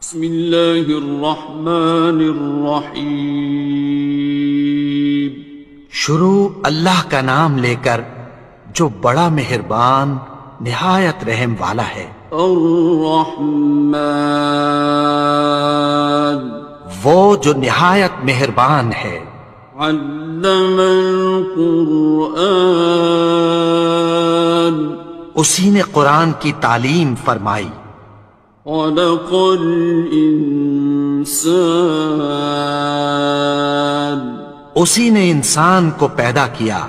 بسم اللہ الرحمن الرحیم۔ شروع اللہ کا نام لے کر جو بڑا مہربان نہایت رحم والا ہے۔ الرحمن، وہ جو نہایت مہربان ہے۔ علم القرآن، اسی نے قرآن کی تعلیم فرمائی۔ خلق الانسان، اسی نے انسان کو پیدا کیا۔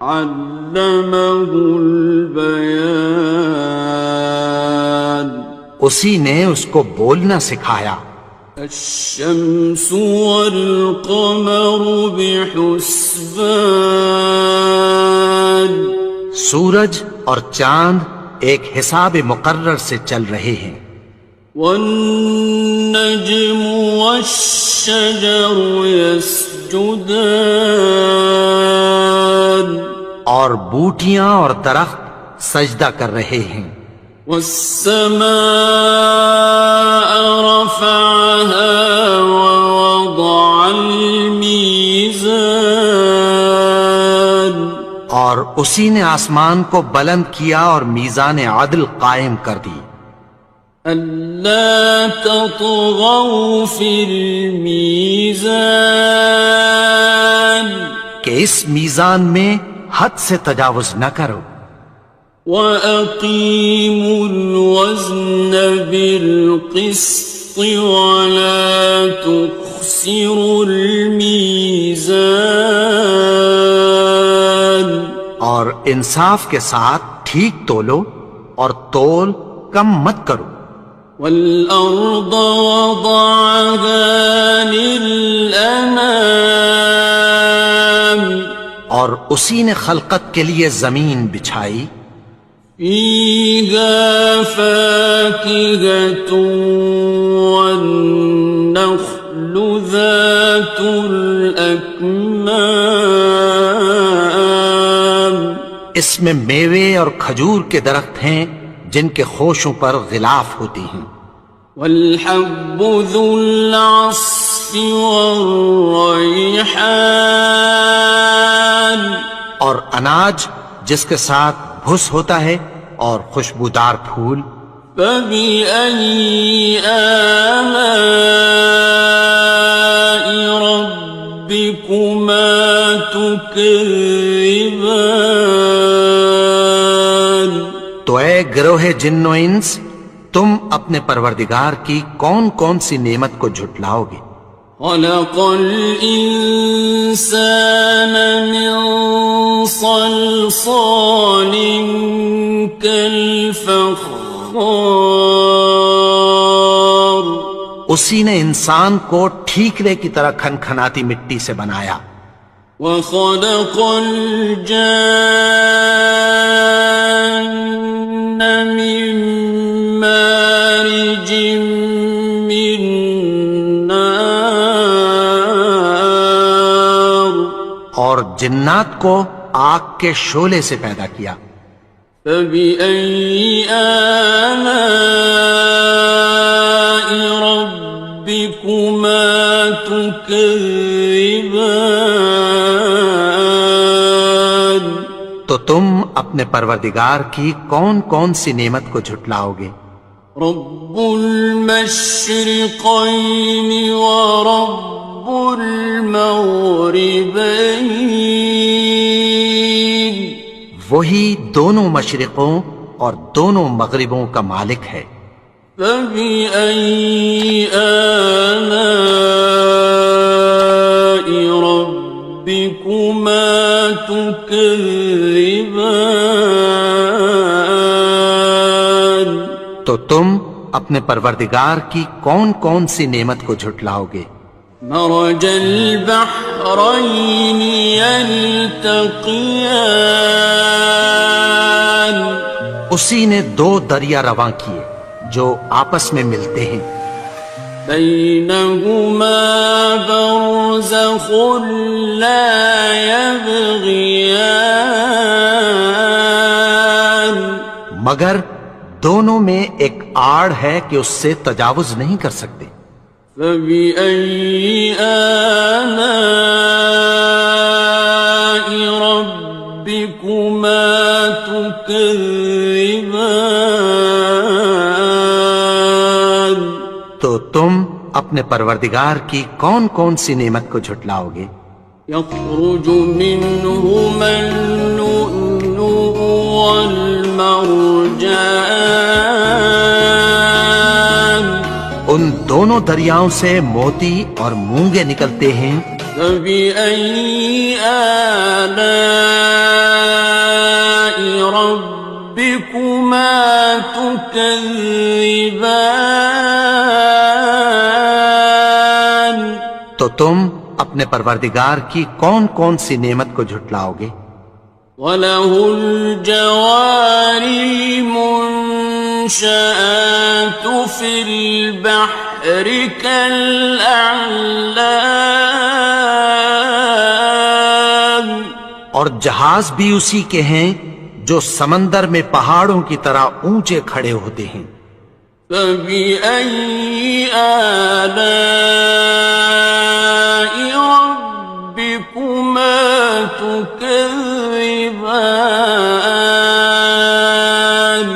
علمہ البیان، اسی نے اس کو بولنا سکھایا۔ الشمس والقمر بحسبان، سورج اور چاند ایک حساب مقرر سے چل رہے ہیں۔ والنجم والشجر يسجدان، اور بوٹیاں اور درخت سجدہ کر رہے ہیں۔ والسماء رفعها ووضع الميزان، اور اسی نے آسمان کو بلند کیا اور میزان عدل قائم کر دی۔ ألا تطغوا في الميزان، کہ اس میزان میں حد سے تجاوز نہ کرو۔ وَأَقِيمُوا الْوَزْنَ بِالْقِسْطِ وَلَا تُخْسِرُوا الْمِيزَانَ، اور انصاف کے ساتھ ٹھیک تولو اور تول کم مت کرو۔ وَالْأَرْضَ وَضَعَهَا لِلْأَنَامِ، اور اسی نے خلقت کے لیے زمین بچھائی۔ فِيهَا فَاكِهَةٌ وَالنَّخْلُ ذَاتُ الْأَكْمَامِ، اس میں میوے اور کھجور کے درخت ہیں جن کے خوشوں پر غلاف ہوتی ہیں۔ وَالْحَبُّ ذُو الْعَصْفِ وَالرَّيْحَانِ، اور اناج جس کے ساتھ بھس ہوتا ہے اور خوشبودار پھول۔ فَبِأَيِّ آلَاءِ رَبِّكُمَا تُكَذِّبَانِ، تو اے گروہ جن و انس، تم اپنے پروردگار کی کون کون سی نعمت کو جھٹلاؤ گے؟ خَلَقَ الْإِنسَانَ مِنْ صَلْصَالٍ كَالْفَخَّارِ، اسی نے انسان کو ٹھیکرے کی طرح کھنکھناتی مٹی سے بنایا۔ وَخَلَقَ الْجَانَّ مِن مَّارِجٍ مِّن نَّارٍ، اور جنات کو آگ کے شعلے سے پیدا کیا۔ فَبِأَيِّ آلَاءِ رَبِّكُمَا تُكَذِّبَانِ، تو تم اپنے پروردگار کی کون کون سی نعمت کو جھٹلاؤ گے؟ رب المشرقین ورب المغربین، وہی دونوں مشرقوں اور دونوں مغربوں کا مالک ہے۔ فَبِأَيِّ آلَاءِ رَبِّكُمَا تُكَذِّبَانِ، تو تم اپنے پروردگار کی کون کون سی نعمت کو جھٹلاؤ گے؟ مرج البحرین یلتقیان، اسی نے دو دریا رواں کیے جو آپس میں ملتے ہیں۔ بینہما برزخ لا یبغیان، مگر دونوں میں ایک آڑ ہے کہ اس سے تجاوز نہیں کر سکتے۔ فبأي آلاء ربكما تكذبان؟ تو تم اپنے پروردگار کی کون کون سی نعمت کو جھٹلاؤ گے؟ يخرج منهما اللؤلؤ والمرجان ان دونوں دریاؤں سے موتی اور مونگے نکلتے ہیں۔ فبأي آلاء ربكما تكذبان؟ تو تم اپنے پروردگار کی کون کون سی نعمت کو جھٹلاؤ گے؟ وَلَهُ الْجَوَارِ الْمُنشَآتُ فِي الْبَحْرِ كَالْأَعْلَامِ، اور جہاز بھی اسی کے ہیں جو سمندر میں پہاڑوں کی طرح اونچے کھڑے ہوتے ہیں۔ فَبِأَيِّ آلَاءِ رَبِّكُمَا تُكَذِّبَانِ؟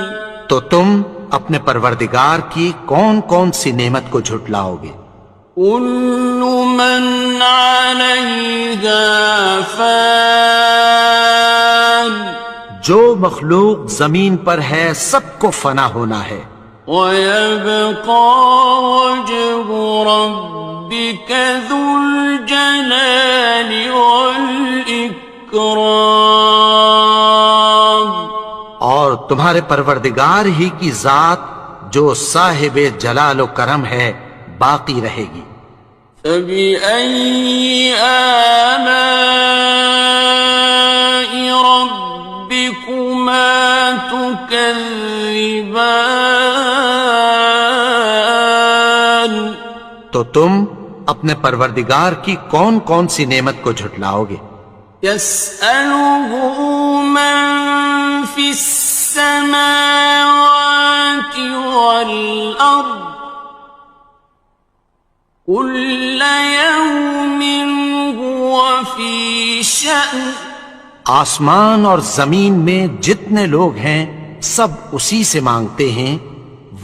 تو تم اپنے پروردگار کی کون کون سی نعمت کو جھٹلاؤ گے؟ كُلُّ مَنْ عَلَيْهَا فَانٍ، جو مخلوق زمین پر ہے سب کو فنا ہونا ہے۔ وَيَبْقَى وَجْهُ رَبِّكَ ذُو الْجَلَالِ وَالْإِكْرَامِ، اور تمہارے پروردگار ہی کی ذات جو صاحب جلال و کرم ہے باقی رہے گی۔ فَبِأَيِّ آلَاءِ رَبِّكُمَا تُكَذِّبَانِ؟ تو تم اپنے پروردگار کی کون کون سی نعمت کو جھٹلاؤ گے؟ يَسْأَلُهُ مَن فِي السَّمَاوَاتِ وَالْأَرْضِ كُلَّ يَوْمٍ هُوَ فِي شَأْنٍ، آسمان اور زمین میں جتنے لوگ ہیں سب اسی سے مانگتے ہیں،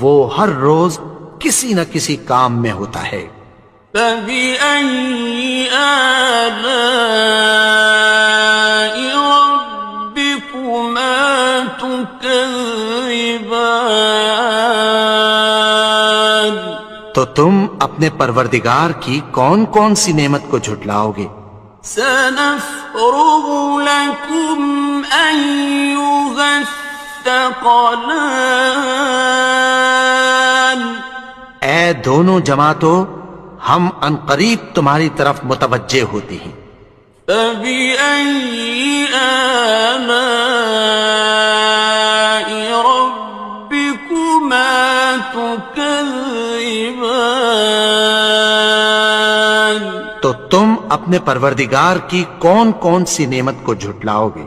وہ ہر روز کسی نہ کسی کام میں ہوتا ہے۔ فَبِأَيِّ آلَاءِ رَبِّكُمَا تُكَذِّبَانِ؟ تو تم اپنے پروردگار کی کون کون سی نعمت کو جھٹلاؤ گے؟ سَنَفْرُغُ لَكُمْ أَيُّهَ الثَّقَلَانِ؟ اے دونوں جماعتوں، ہم عنقریب تمہاری طرف متوجہ ہوتے ہیں۔ فَبِأَيِّ آلَاءِ رَبِّكُمَا تُكَذِّبَانِ؟ تو تم اپنے پروردگار کی کون کون سی نعمت کو جھٹلاؤ گے؟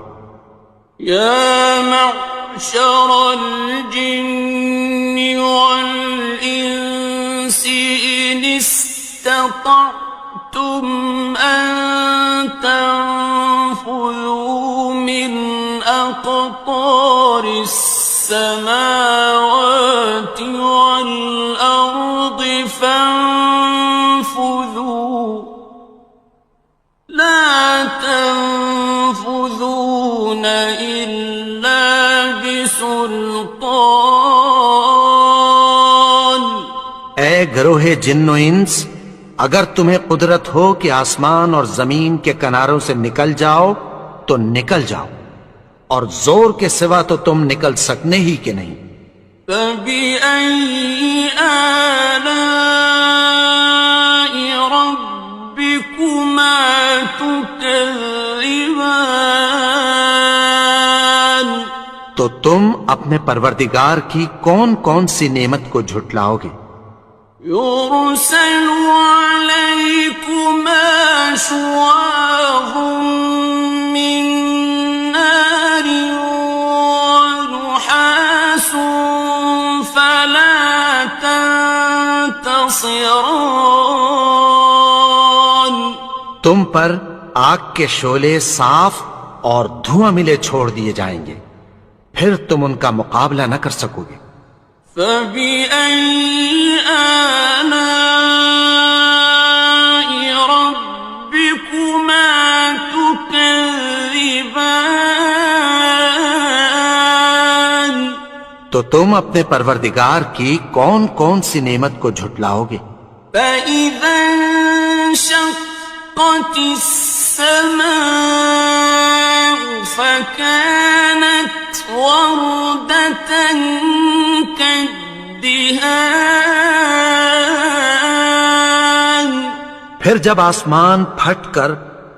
يَا مَعْشَرَ الْجِنِّ وَالْإِنسِ إِنِ اسْتَطَعْتُمْ أَن تَنفُذُوا مِنْ أَقْطَارِ السَّمَاوَاتِ وَالْأَرْضِ فَانفُذُوا لَا تَنفُذُونَ إِلَّا بِسُلْطَانٍ۔ اے گروہ جن و انس، اگر تمہیں قدرت ہو کہ آسمان اور زمین کے کناروں سے نکل جاؤ تو نکل جاؤ، اور زور کے سوا تو تم نکل سکنے ہی کہ نہیں۔ فَبِأَيِّ آلَاءِ رَبِّكُمَا تُكَذِّبَانِ؟ تو تم اپنے پروردگار کی کون کون سی نعمت کو جھٹلاؤ گے؟ يُرْسَلُ عَلَيْكُمَا شُوَاظٌ مِّن نَّارٍ وَنُحَاسٌ ينتصران تم پر آگ کے شعلے صاف اور دھواں ملے چھوڑ دیے جائیں گے، پھر تم ان کا مقابلہ نہ کر سکو گے۔ فبأي آلاء ربكما تكذبان تو تم اپنے پروردگار کی کون کون سی نعمت کو جھٹلاؤ گے؟ فإذا انشقت السماء فكانت وردة كالدهان پھر جب آسمان پھٹ کر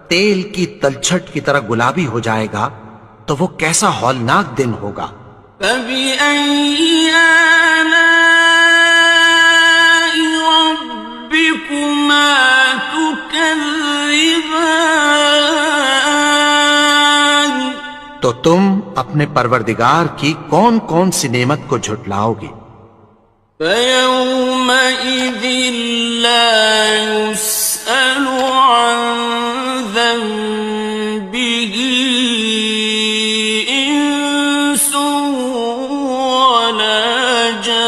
تیل کی تلچھٹ کی طرح گلابی ہو جائے گا تو وہ کیسا ہولناک دن ہوگا۔ فبأي آلاء ربكما تكذبان تو تم اپنے پروردگار کی کون کون سی نعمت کو جھٹلاؤ گے؟ فيومئذ لا يسأل عن ذنبه إنس ولا جان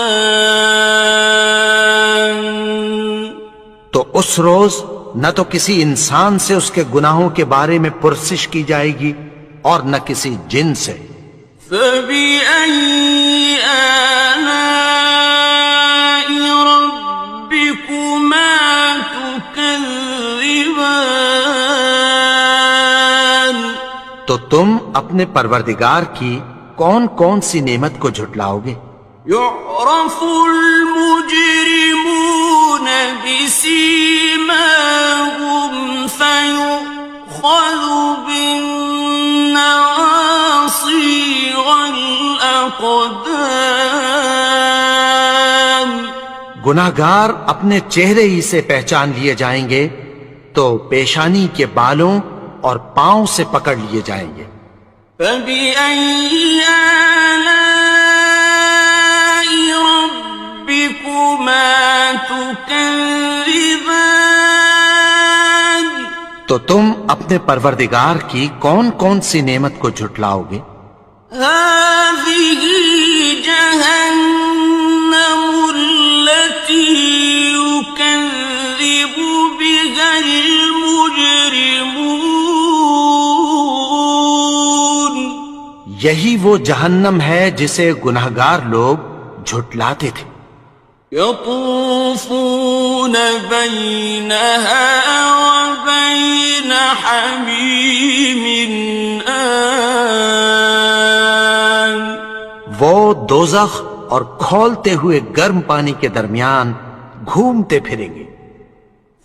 تو اس روز نہ تو کسی انسان سے اس کے گناہوں کے بارے میں پرسش کی جائے گی اور نہ کسی جن سے۔ فبأي آلاء ربكما تكذبان تو تم اپنے پروردگار کی کون کون سی نعمت کو جھٹلاؤ گے؟ يعرف المجرمون بسيماهم فيؤخذ بالنواصي والأقدام گناہگار اپنے چہرے ہی سے پہچان لیے جائیں گے تو پیشانی کے بالوں اور پاؤں سے پکڑ لیے جائیں گے۔ فبأي آلاء ربكما تكذبان تو تم اپنے پروردگار کی کون کون سی نعمت کو جھٹلاؤ گے؟ هذه جهنم التي يكذب بها المجرمون یہی وہ جہنم ہے جسے گناہگار لوگ جھٹلاتے تھے۔ يطوفون بينها وبين حميم آن وہ دوزخ اور کھولتے ہوئے گرم پانی کے درمیان گھومتے پھریں گے۔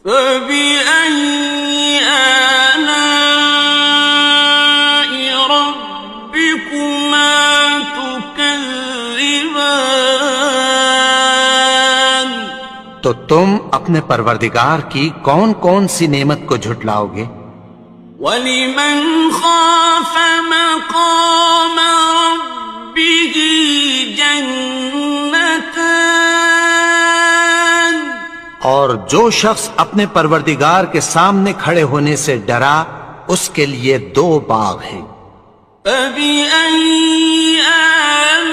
فبأي آلاء ربكما تكذبان تو تم اپنے پروردگار کی کون کون سی نعمت کو جھٹلاؤ گے؟ وَلِمَنْ خَافَ مَقَامَ رَبِّهِ جَنَّتَانِ اور جو شخص اپنے پروردگار کے سامنے کھڑے ہونے سے ڈرا اس کے لیے دو باغ ہیں۔ فَبِأَيِّ آلَاءِ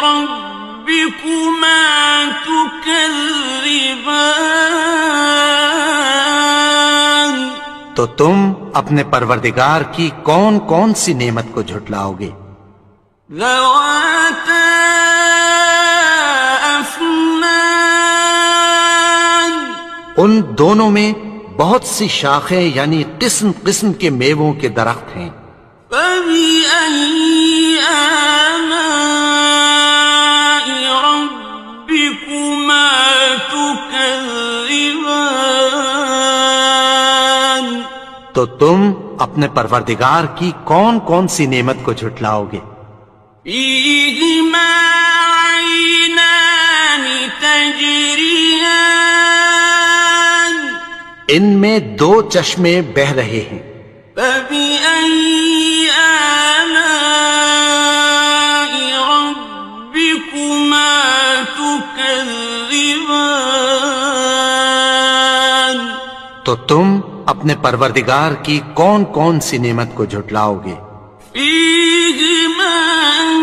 رَبِّكُمَا تُكَذِّبَانِ تو تم اپنے پروردگار کی کون کون سی نعمت کو جھٹلاؤ گے؟ ذَوَاتَا أَفْنَانٍ ان دونوں میں بہت سی شاخیں یعنی قسم قسم کے میووں کے درخت ہیں۔ فَبِأَيِّ آلَاءِ رَبِّكُمَا تُكَذِّبَانِ تو تم اپنے پروردگار کی کون کون سی نعمت کو جھٹلاؤ گے؟ فِيهِمَا عَيْنَانِ تَجْرِيَانِ ان میں دو چشمے بہہ رہے ہیں۔ فَبِأَيِّ آلَاءِ رَبِّكُمَا تُكَذِّبَانِ تكذبان تو تم اپنے پروردگار کی کون کون سی نعمت کو جھٹلاؤ گے؟ فيهما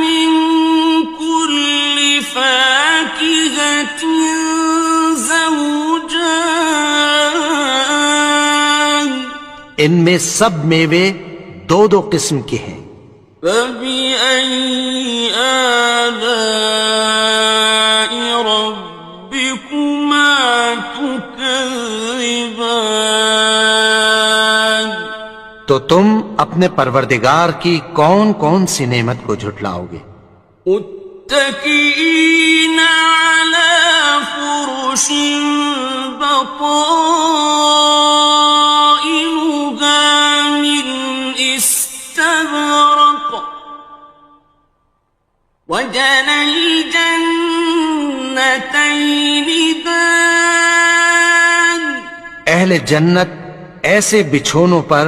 من كل فاكهة زوجان ان میں سب میوے دو دو قسم کے ہیں، فبأي آلاء ربكما تكذبان تو تم اپنے پروردگار کی کون کون سی نعمت کو جھٹلاؤ گے؟ متكئين على فرش بطائنها من استبرق وجنى الجنتين دان اہل جنت ایسے بچھونوں پر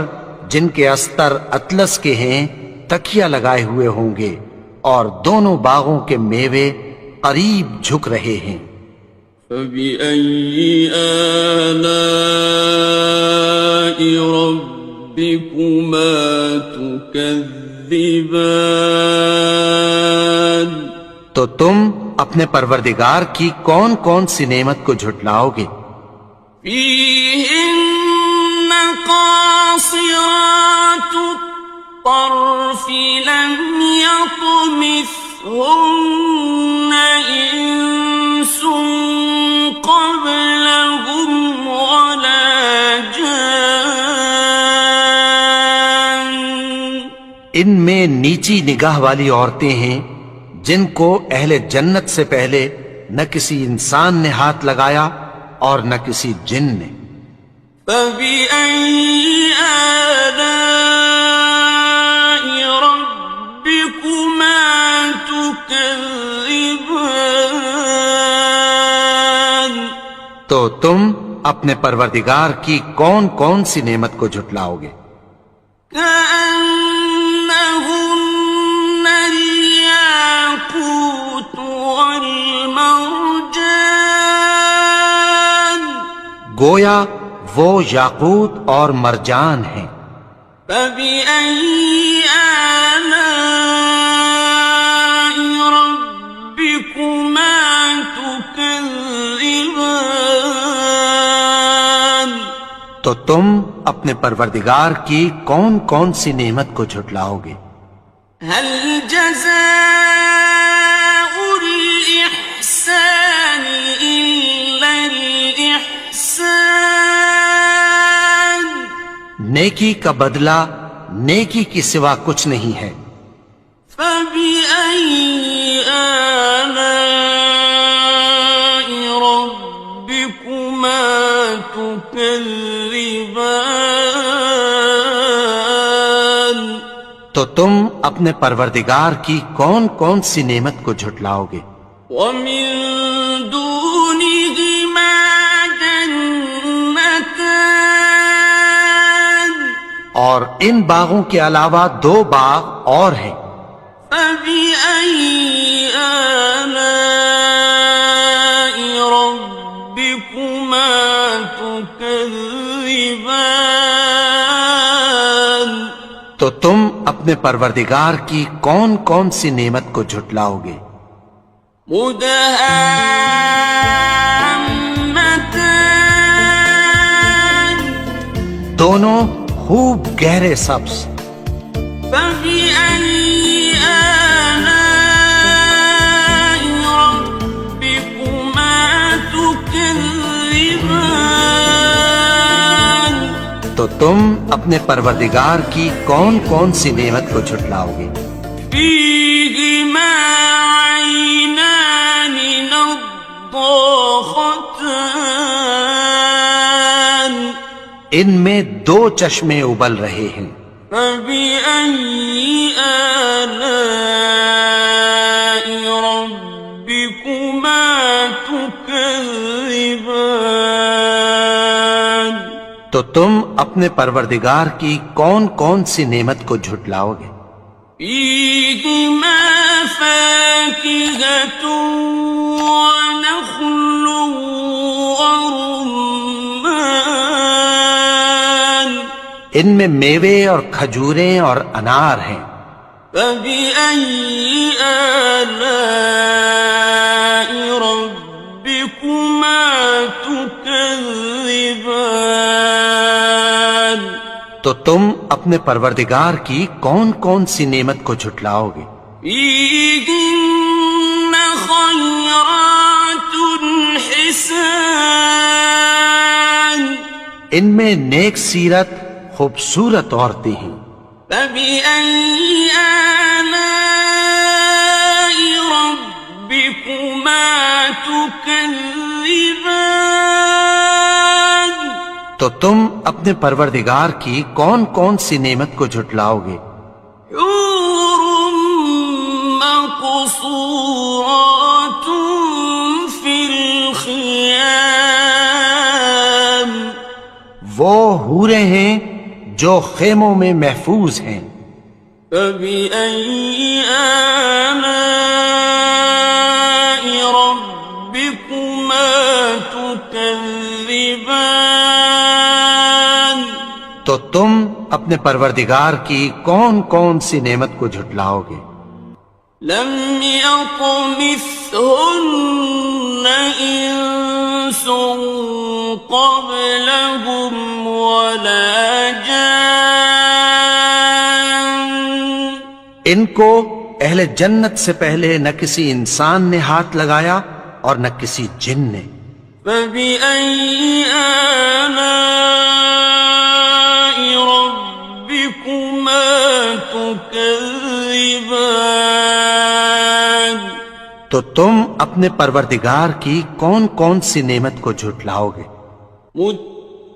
جن کے استر اطلس کے ہیں تکیہ لگائے ہوئے ہوں گے، اور دونوں باغوں کے میوے قریب جھک رہے ہیں۔ فبأي آلاء ربكما تكذبان تو تم اپنے پروردگار کی کون کون سی نعمت کو جھٹلاؤ گے؟ فيهن قاصرات الطرف لم يطمثهن إنس قبلهم ولا جان ان میں نیچی نگاہ والی عورتیں ہیں جن کو اہل جنت سے پہلے نہ کسی انسان نے ہاتھ لگایا اور نہ کسی جن نے۔ فبأي آلاء ربكما تكذبان تو تم اپنے پروردگار کی کون کون سی نعمت کو جھٹلاؤ گے؟ كأنهن الياقوت والمرجان گویا وہ یاقوت اور مرجان ہیں۔ فبأي آلاء ربكما تكذبان تو تم اپنے پروردگار کی کون کون سی نعمت کو جھٹلاؤ گے؟ هل جزاء الإحسان إلا الإحسان نیکی کا بدلہ نیکی کی سوا کچھ نہیں ہے۔ فبأي آلاء ربكما تكذبان تو تم اپنے پروردگار کی کون کون سی نعمت کو جھٹلاؤ گے؟ ومن دونهما جنتان اور ان باغوں کے علاوہ دو باغ اور ہیں۔ فبأي آلاء ربكما تكذبان تو تم اپنے پروردگار کی کون کون سی نعمت کو جھٹلاؤ گے؟ مدهامتان دونوں خوب گہرے سبز۔ فبأي آلاء ربكما تكذبان تو تم اپنے پروردگار کی کون کون سی نعمت کو جھٹلاؤ گے؟ فيهما عينان نضاختان ان میں دو چشمے ابل رہے ہیں۔ فبأي آلاء ربكما تكذبان تو تم اپنے پروردگار کی کون کون سی نعمت کو جھٹلاؤ گے؟ فيهما فاكهة ونخل ورمان ان میں میوے اور کھجوریں اور انار ہیں. فبأي آلاء ربكما تكذبان تو تم اپنے پروردگار کی کون کون سی نعمت کو جھٹلاؤ گے؟ فيهن خيرات حسان ان میں نیک سیرت خوبصورت عورتیں ہیں. فبأي آلاء ربكما تكذبان تو تم اپنے پروردگار کی کون کون سی نعمت کو جھٹلاؤ گے؟ حور مقصورات في الخيام وہ حوریں ہیں جو خیموں میں محفوظ ہیں. فبأي آلاء ربكما تكذبان تو تم اپنے پروردگار کی کون کون سی نعمت کو جھٹلاؤ گے؟ لم يطمثهن إنس قبلهم ولا جان ان کو اہل جنت سے پہلے نہ کسی انسان نے ہاتھ لگایا اور نہ کسی جن نے. فبأي آلاء ربكما تكذبان تو تم اپنے پروردگار کی کون کون سی نعمت کو جھٹلاؤ گے؟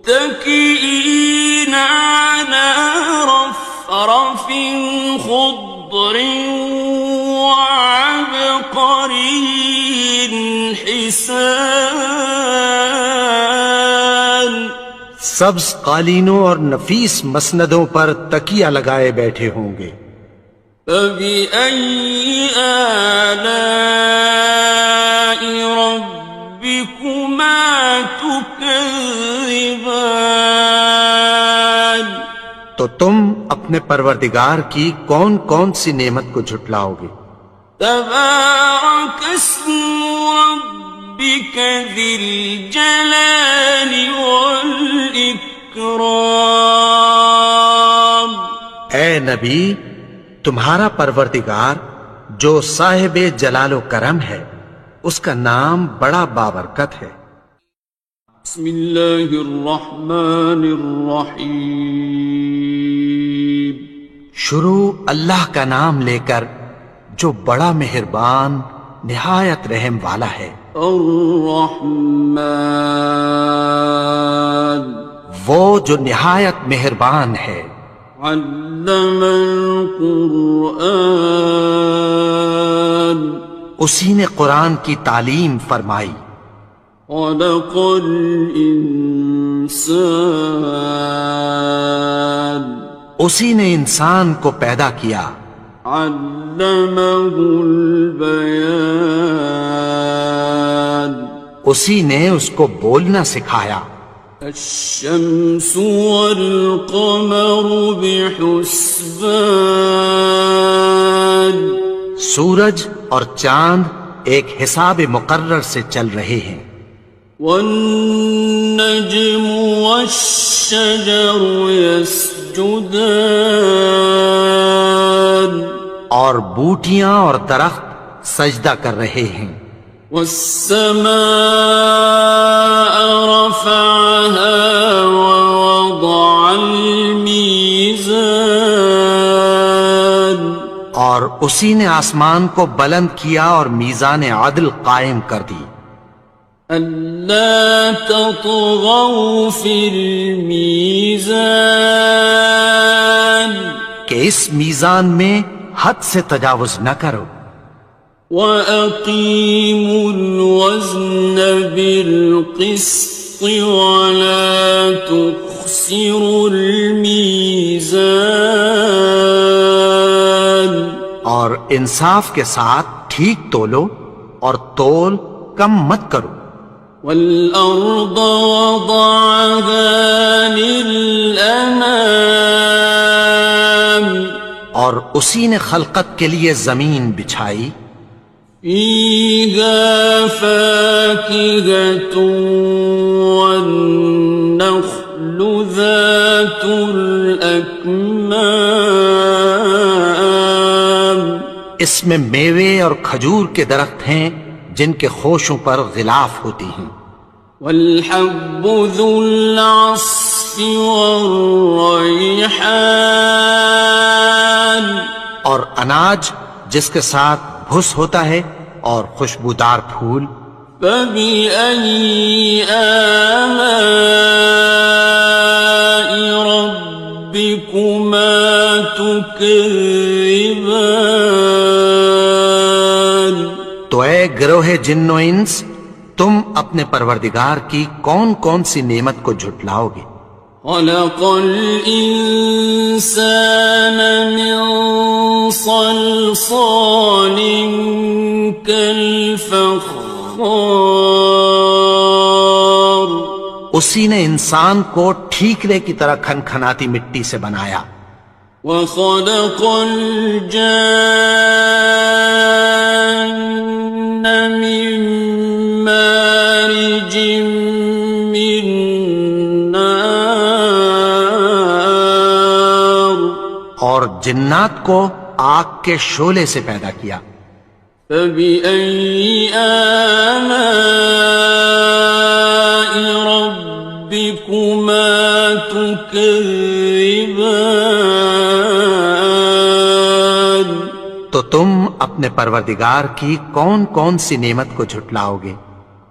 متكئين على رفرف خضر وعبقري حسان سبز قالینوں اور نفیس مسندوں پر تکیہ لگائے بیٹھے ہوں گے. فبأي آلاء ربكما تكذبان تو تم اپنے پروردگار کی کون کون سی نعمت کو جھٹلاؤ گے؟ تبارك اسم ربك ذي الجلال والإكرام اے نبی، تمہارا پروردگار جو صاحب جلال و کرم ہے اس کا نام بڑا بابرکت ہے. بسم اللہ الرحمن الرحیم شروع اللہ کا نام لے کر جو بڑا مہربان نہایت رحم والا ہے. الرحمن وہ جو نہایت مہربان ہے. علم القرآن اسی نے قرآن کی تعلیم فرمائی. خلق الانسان اسی نے انسان کو پیدا کیا. علمه البیان اسی نے اس کو بولنا سکھایا. الشمس والقمر بحسبان سورج اور چاند ایک حساب مقرر سے چل رہے ہیں. والنجم والشجر يسجدان اور بوٹیاں اور درخت سجدہ کر رہے ہیں. والسماء رفعها ووضع الميزان اور اسی نے آسمان کو بلند کیا اور میزان عدل قائم کر دی. ألا تطغوا في الميزان کہ اس میزان میں حد سے تجاوز نہ کرو. وَأَقِيمُوا الْوَزْنَ بِالْقِسْطِ وَلَا تُخْسِرُوا الْمِيزَانَ اور انصاف کے ساتھ ٹھیک تولو اور تول کم مت کرو. والأرض وضعها للأنام اور اسی نے خلقت کے لیے زمین بچھائی. فيها فاكهة والنخل ذات الأكمام اس میں میوے اور کھجور کے درخت ہیں جن کے خوشوں پر غلاف ہوتی ہیں. والحب ذو العصف والريحان اور اناج جس کے ساتھ بھس ہوتا ہے اور خوشبودار پھول. فبأي آلاء ربكما تكذبان تو اے گروہ جن و انس، تم اپنے پروردگار کی کون کون سی نعمت کو جھٹلاؤ گے؟ خلق الإنسان من صلصال كالفخار اسی نے انسان کو ٹھیکرے کی طرح کھنکھناتی مٹی سے بنایا. وخلق الجان من مارج من نار اور جنات کو آگ کے شعلے سے پیدا کیا. فبأي آلاء ربكما تكذبان تو تم اپنے پروردگار کی کون کون سی نعمت کو جھٹلاؤ گے؟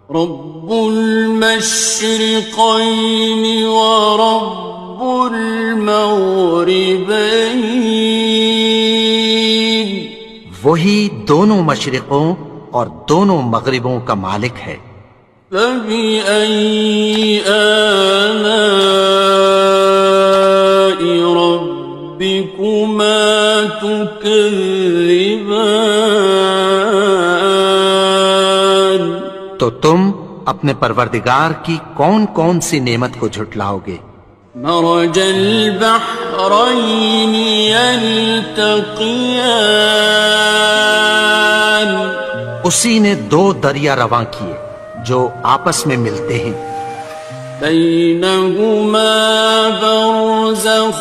رب المشرقين ورب المغربين وہی دونوں مشرقوں اور دونوں مغربوں کا مالک ہے. فبأي آلاء ربكما تكذبان تو تم اپنے پروردگار کی کون کون سی نعمت کو جھٹلاؤ گے؟ مرج البحرين يلتقيان اسی نے دو دریا رواں کیے جو آپس میں ملتے ہیں. بينهما برزخ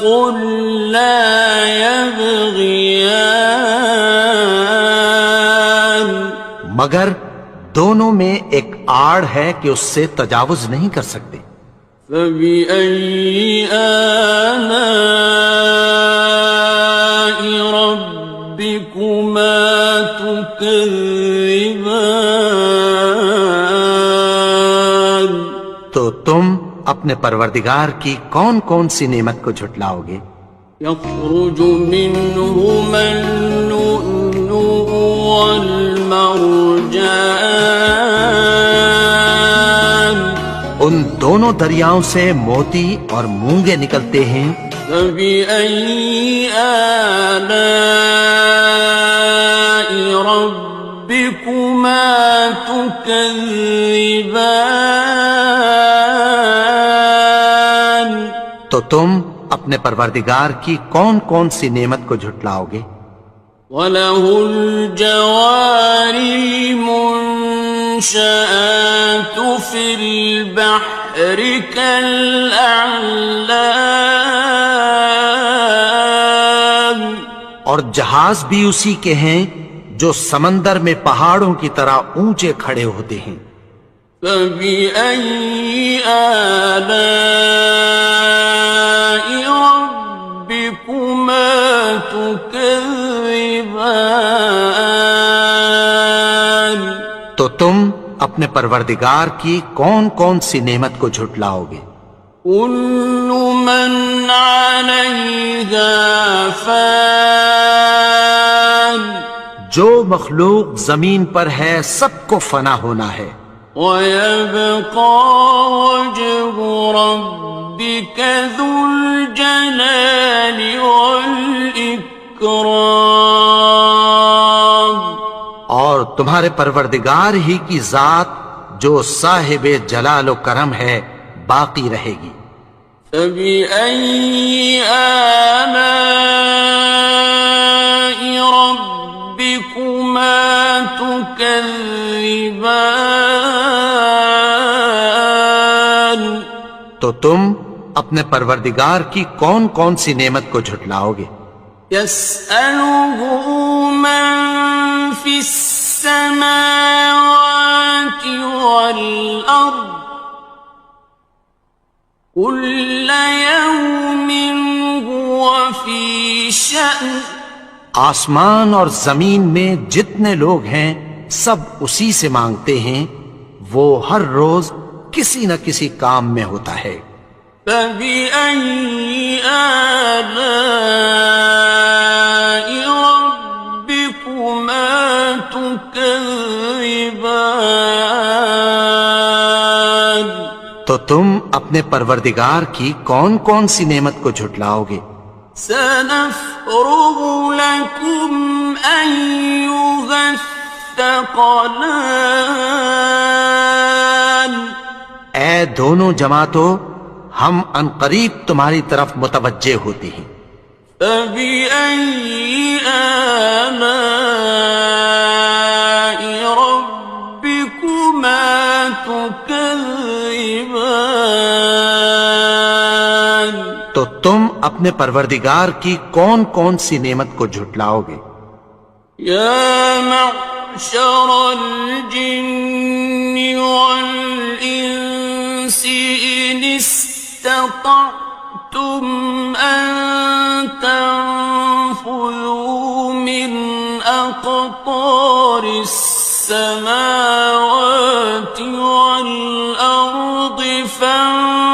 لا يبغيان مگر دونوں میں ایک آڑ ہے کہ اس سے تجاوز نہیں کر سکتے. فبأي آلاء ربكما تكذبان تو تم اپنے پروردگار کی کون کون سی نعمت کو جھٹلاؤ گے؟ يخرج منهما اللؤلؤ والمرجان ان دونوں دریاؤں سے موتی اور مونگے نکلتے ہیں. فبأي آلاء ربكما تكذبان تو تم اپنے پروردگار کی کون کون سی نعمت کو جھٹلاؤ گے؟ وَلَهُ الْجَوَارِ الْمُنشَآتُ فِي الْبَحْرِ كَالْأَعْلَامِ اور جہاز بھی اسی کے ہیں جو سمندر میں پہاڑوں کی طرح اونچے کھڑے ہوتے ہیں. فَبِأَيِّ آلَاءِ رَبِّكُمَا تُكَذِّبَانِ تو تم اپنے پروردگار کی کون کون سی نعمت کو جھٹلاؤ گے؟ كُلُّ مَنْ عَلَيْهَا فَانٍ جو مخلوق زمین پر ہے سب کو فنا ہونا ہے. وَيَبْقَى وَجْهُ رَبِّكَ ذُو الْجَلَالِ والإكرام. اور تمہارے پروردگار ہی کی ذات جو صاحب جلال و کرم ہے باقی رہے گی۔ فَبِأَيِّ آلَاءِ رَبِّكُمَا تُكَذِّبَانِ؟ تو تم اپنے پروردگار کی کون کون سی نعمت کو جھٹلاؤ گے؟ يَسْأَلُهُ مَن فِي السَّمَاوَاتِ وَالْأَرْضِ كُلَّ يَوْمٍ هُوَ فِي شَأْنٍ۔ آسمان اور زمین میں جتنے لوگ ہیں سب اسی سے مانگتے ہیں، وہ ہر روز کسی نہ کسی کام میں ہوتا ہے۔ فَبِأَيِّ آلَاءِ رَبِّكُمَا تُكَذِّبَانِ؟ تو تم اپنے پروردگار کی کون کون سی نعمت کو جھٹلاؤ گے؟ سَنَفْرُغُ لَكُمْ أَيُّهَ الثَّقَلَانِ۔ اے دونوں جماعتوں، ہم عنقریب تمہاری طرف متوجہ ہوتے ہیں۔ فَبِأَيِّ آلَاءِ رَبِّكُمَا تُكَذِّبَانِ؟ تو تم اپنے پروردگار کی کون کون سی نعمت کو جھٹلاؤ گے؟ يَا مَعْشَرَ الْجِنِّ وَالْإِنسِ إِنِ اسْتَطَعْتُمْ أَن تَنفُذُوا مِنْ أَقْطَارِ السَّمَاوَاتِ وَالْأَرْضِ فَانفُذُوا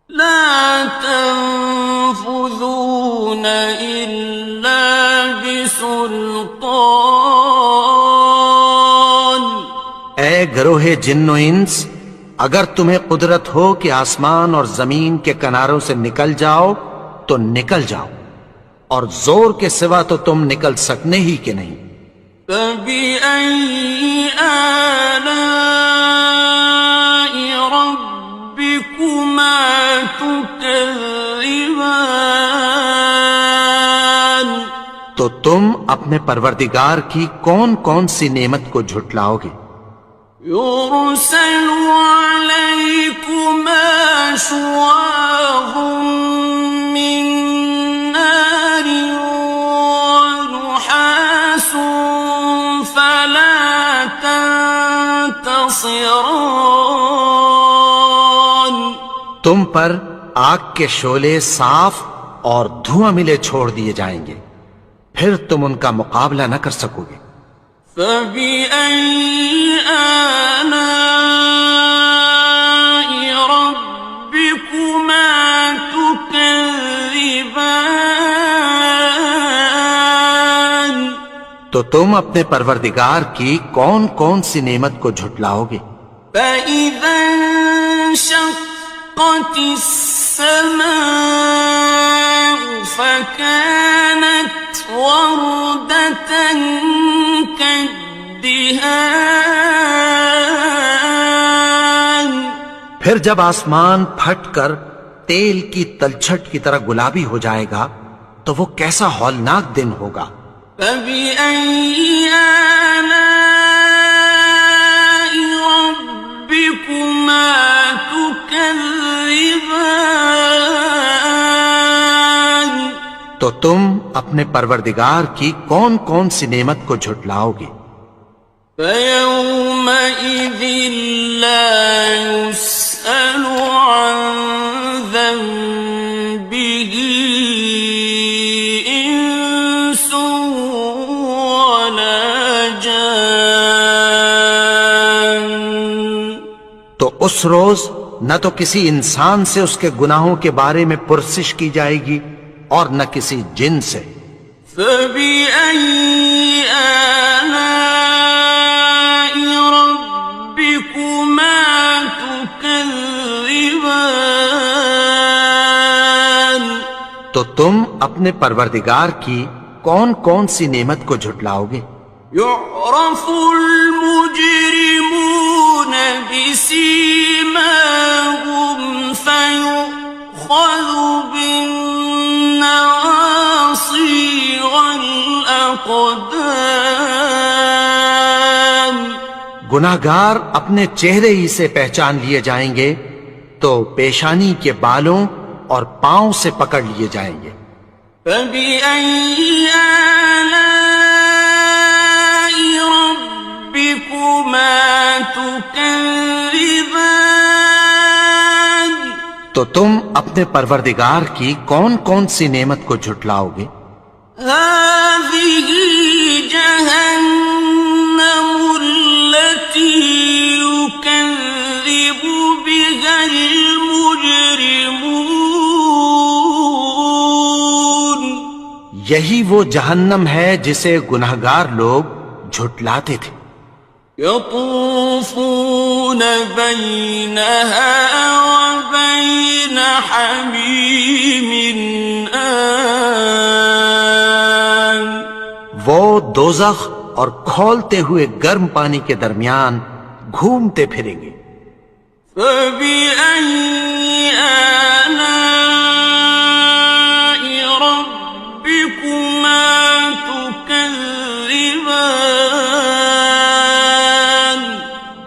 لَا تَنفُذُونَ إِلَّا بِسُلْطَانٍ۔ اے گروہ جن و انس، اگر تمہیں قدرت ہو کہ آسمان اور زمین کے کناروں سے نکل جاؤ تو نکل جاؤ، اور زور کے سوا تو تم نکل سکنے ہی کہ نہیں۔ فَبِأَيِّ آلَاءِ رَبِّكُمَا تُكَذِّبَانِ؟ تو تم اپنے پروردگار کی کون کون سی نعمت کو جھٹلاؤ گے؟ يُرْسَلُ عَلَيْكُمَا شُوَاظٌ مِّن نَّارٍ وَنُحَاسٌ فَلَا تَنتَصِرَانِ۔ تم پر آگ کے شعلے صاف اور دھواں ملے چھوڑ دیے جائیں گے، پھر تم ان کا مقابلہ نہ کر سکو گے۔ فَبِأَيِّ آلَاءِ رَبِّكُمَا تُكَذِّبَانِ؟ تو تم اپنے پروردگار کی کون کون سی نعمت کو جھٹلاؤ گے؟ فَإِذَا انشَقَّتِ السَّمَاءُ فَكَانَتْ وَرْدَةً كَالدِّهَانِ۔ پھر جب آسمان پھٹ کر تیل کی تلچھٹ کی طرح گلابی ہو جائے گا تو وہ کیسا ہولناک دن ہوگا۔ فَبِأَيِّ آلَاءِ رَبِّكُمَا تُكَذِّبَانِ؟ تو تم اپنے پروردگار کی کون کون سی نعمت کو جھٹلاؤ گے؟ فَيَوْمَئِذٍ لَا يُسْأَلُ عَن ذَنبِهِ إِنسٌ وَلَا جَانٌّ۔ تو اس روز نہ تو کسی انسان سے اس کے گناہوں کے بارے میں پرسش کی جائے گی اور نہ کسی جن سے۔ فَبِأَيِّ آلَاءِ رَبِّكُمَا تُكَذِّبَانِ؟ تو تم اپنے پروردگار کی کون کون سی نعمت کو جھٹلاؤ گے؟ يعرف المجرمون بسيماهم فيؤخذ بالنواصي والأقدام گناہگار اپنے چہرے ہی سے پہچان لیے جائیں گے تو پیشانی کے بالوں اور پاؤں سے پکڑ لیے جائیں گے۔ فَبِأَيِّ آلَاءِ رَبِّكُمَا تُكَذِّبَانِ تو تم اپنے پروردگار کی کون کون سی نعمت کو جھٹلاؤ گے؟ هَٰذِهِ جَهَنَّمُ الَّتِي يُكَذِّبُ بِهَا الْمُجْرِمُونَ یہی وہ جہنم ہے جسے گناہگار لوگ جھٹلاتے تھے۔ يطوفون بينها وبين حميم آن وہ دوزخ اور کھولتے ہوئے گرم پانی کے درمیان گھومتے پھریں گے۔ فبأي آلاء ربكما تكذبان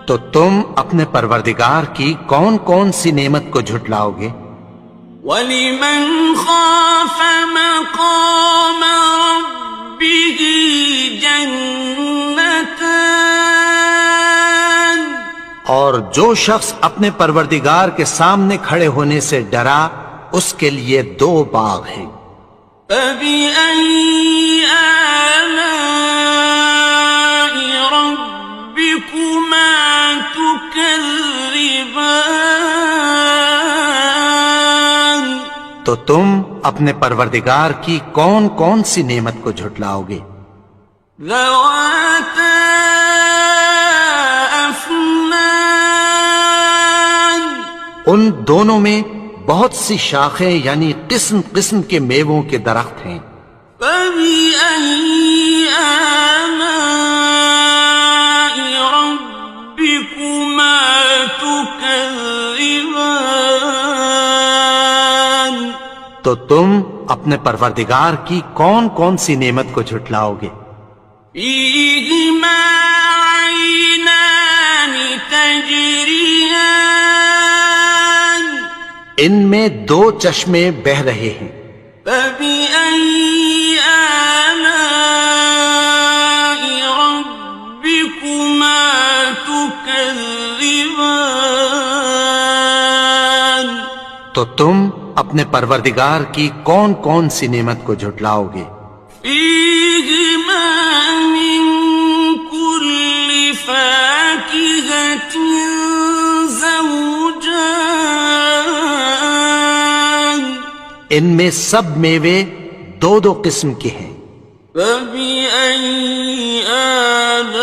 تو تم اپنے پروردگار کی کون کون سی نعمت کو جھٹلاؤ گے؟ وَلِمَنْ خَافَ مَقَامَ رَبِّهِ جَنَّتَانِ اور جو شخص اپنے پروردگار کے سامنے کھڑے ہونے سے ڈرا اس کے لیے 2 باغ ہیں۔ فَبِأَيِّ آلَاءِ رَبِّكُمَا تُكَذِّبَانِ تو تم اپنے پروردگار کی کون کون سی نعمت کو جھٹلاؤ گے؟ ذَوَاتَا أَفْنَانٍ ان دونوں میں بہت سی شاخیں یعنی قسم قسم کے میووں کے درخت ہیں۔ فَبِأَيِّ آلَاءِ رَبِّكُمَا تُكَذِّبَانِ تو تم اپنے پروردگار کی کون کون سی نعمت کو جھٹلاؤ گے؟ فِيهِمَا عَيْنَانِ تَجْرِيَانِ ان میں 2 چشمے بہہ رہے ہیں۔ فَبِأَيِّ آلَاءِ رَبِّكُمَا تُكَذِّبَانِ تو تم اپنے پروردگار کی کون کون سی نعمت کو جھٹلاؤ گے؟ فِيهِمَا مِن كُلِّ فَاكِهَةٍ زَوْجَانِ ان میں سب میوے 2 قسم کے ہیں۔ فَبِأَيِّ آلَاءِ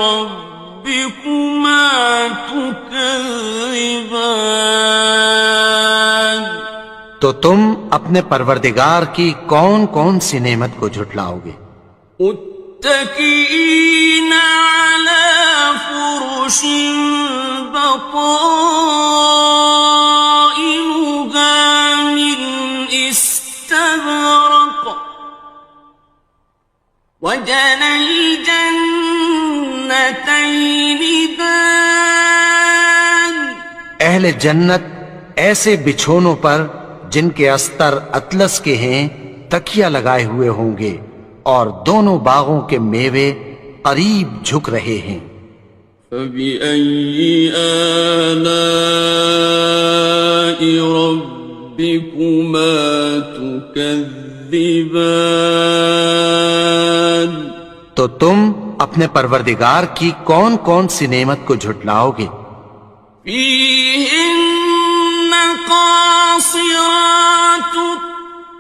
رَبِّكُمَا تُكَذِّبَانِ تو تم اپنے پروردگار کی کون کون سی نعمت کو جھٹلاؤ گے؟ متكئين على فرش بطائنها من استبرق وجنى الجنتين دان اہل جنت ایسے بچھونوں پر جن کے استر اطلس کے ہیں تکیہ لگائے ہوئے ہوں گے اور دونوں باغوں کے میوے قریب جھک رہے ہیں۔ فَبِأَيِّ آلَاءِ رَبِّكُمَا تُكَذِّبَانِ تو تم اپنے پروردگار کی کون کون سی نعمت کو جھٹلاؤ گے؟ فِيهِنَّ قَاصِرَاتُ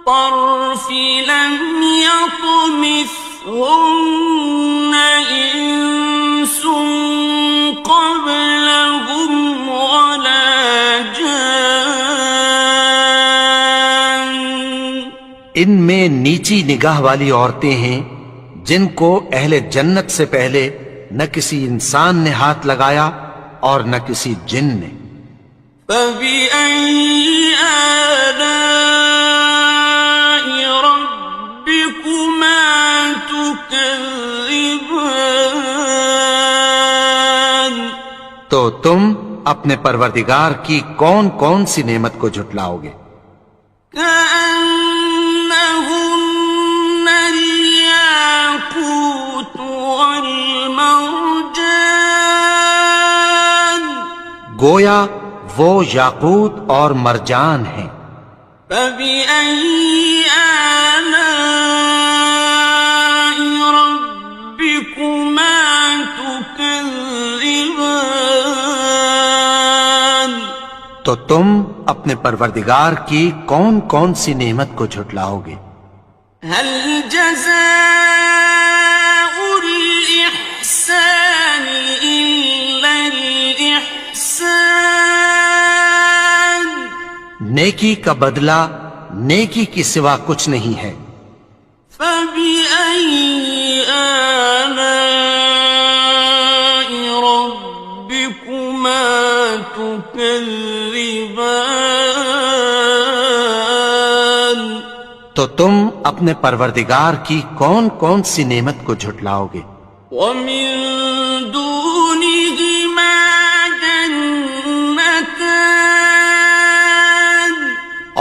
الطَّرْفِ لَمْ يَطْمِثْهُنَّ إِنسٌ قَبْلَهُمْ وَلَا جَانٌّ ان میں نیچی نگاہ والی عورتیں ہیں جن کو اہل جنت سے پہلے نہ کسی انسان نے ہاتھ لگایا اور نہ کسی جن نے. فَبِأَيِّ آلَاءِ رَبِّكُمَا تُكَذِّبَانِ تو تم اپنے پروردگار کی کون کون سی نعمت کو جھٹلاؤ گے؟ كَأَنَّهُنَّ الْيَاقُوتُ وَالْمَرْجَانُ گویا وہ یاقوت اور مرجان ہیں. فَبِأَيِّ آلَاءِ رَبِّكُمَا تُكَذِّبَانِ تو تم اپنے پروردگار کی کون کون سی نعمت کو جھٹلاؤ گے؟ هَلْ جَزَاءُ الْإِحْسَانِ إِلَّا الْإِحْسَانُ نیکی کا بدلہ نیکی کی سوا کچھ نہیں ہے. فَبِأَيِّ آلَاءِ رَبِّكُمَا تُكَذِّبَانِ تو تم اپنے پروردگار کی کون کون سی نعمت کو جھٹلاؤ گے؟ وَمِن دُونِهِمَا جَنَّتَانِ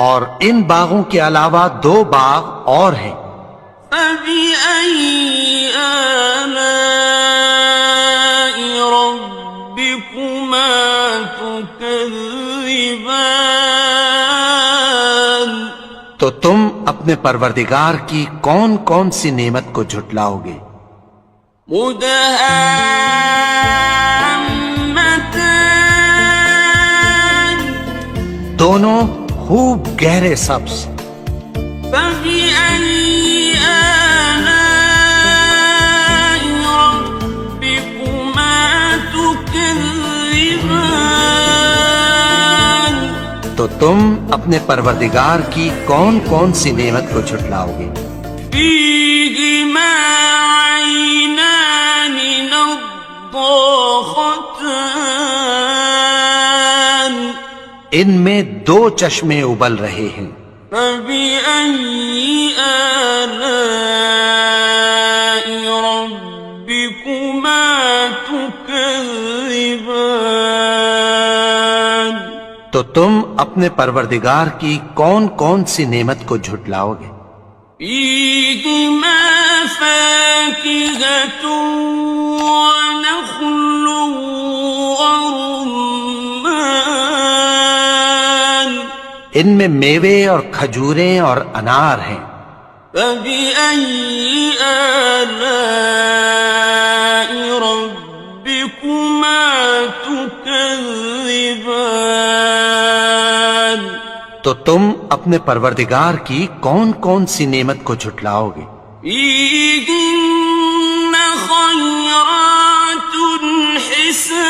اور ان باغوں کے علاوہ دو باغ اور ہیں. فَبِأَيِّ آلَاءِ رَبِّكُمَا تُكَذِّبَانِ تو تم اپنے پروردگار کی کون کون سی نعمت کو جھٹلاؤ گے؟ مُدْهَامَّتَانِ دونوں خوب گہرے سبز. فَبِأَيِّ آلَاءِ رَبِّكُمَا تُكَذِّبَانِ تو تم اپنے پروردگار کی کون کون سی نعمت کو جھٹلاؤ گے؟ فِيهِمَا عَيْنَانِ نَضَّاخَتَانِ ان میں دو چشمے ابل رہے ہیں. فَبِأَيِّ آلَاءِ رَبِّكُمَا تُكَذِّبَانِ تو تم اپنے پروردگار کی کون کون سی نعمت کو جھٹلاؤ گے؟ فِيهِمَا فَاكِهَةٌ وَنَخْلٌ وَرُمَّانٌ ان میں میوے اور کھجوریں اور انار ہیں. فَبِأَيِّ آلَاءِ رَبِّكُمَا تُكَذِّبَانِ تو تم اپنے پروردگار کی کون کون سی نعمت کو جھٹلاؤ گے؟ فِيهِنَّ خَيْرَاتٌ حِسَانٌ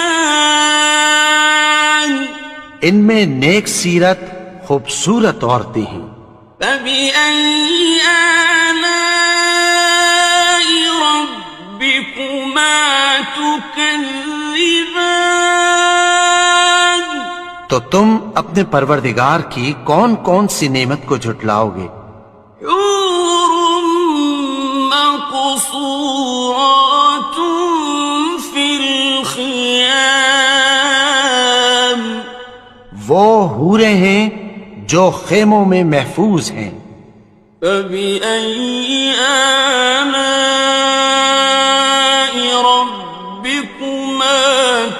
ان میں نیک سیرت خوبصورت عورتیں ہیں. فَبِأَيِّ آلَاءِ رَبِّكُمَا تُكَذِّبَانِ تو تم اپنے پروردگار کی کون کون سی نعمت کو جھٹلاؤ گے؟ حور مقصورات فی الخیام وہ حوریں ہیں جو خیموں میں محفوظ ہیں. فَبِأَيِّ آلَاءِ رَبِّكُمَا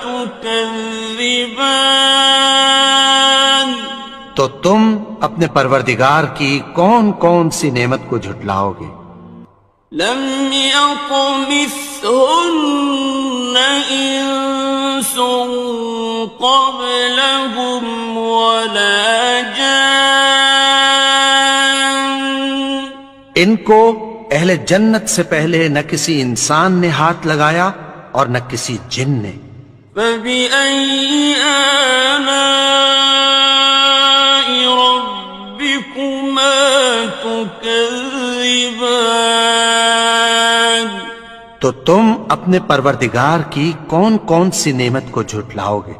تُكَذِّبَانِ تو تم اپنے پروردگار کی کون کون سی نعمت کو جھٹلاؤ گے؟ لم يطمثهن انس قبلهم ولا جان ان کو اہل جنت سے پہلے نہ کسی انسان نے ہاتھ لگایا اور نہ کسی جن نے. فَبِأَيِّ آلَاءِ رَبِّكُمَا تُكَذِّبَانِ تكذبان تو تم اپنے پروردگار کی کون کون سی نعمت کو جھٹلاؤ گے؟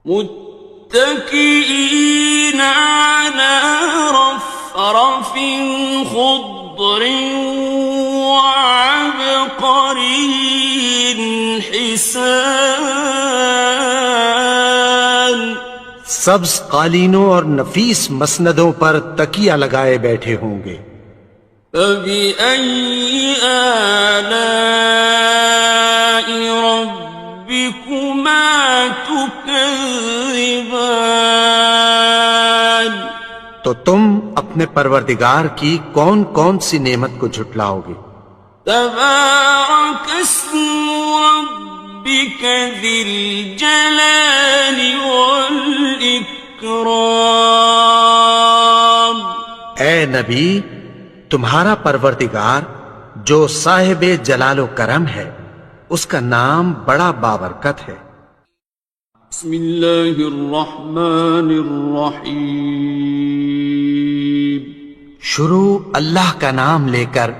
متكئين على رفرف خضر وعبقري حسان سبز قالینوں اور نفیس مسندوں پر تکیہ لگائے بیٹھے ہوں گے۔ فبأي آلاء ربكما تكذبان تو تم اپنے پروردگار کی کون کون سی نعمت کو جھٹلاؤ گے؟ تبارك اسم ربك ذي الجلال والإكرام اے نبی، تمہارا پروردگار جو صاحب جلال و کرم ہے، اس کا نام بڑا بابرکت ہے۔ بسم اللہ الرحمن الرحیم شروع اللہ کا نام لے کر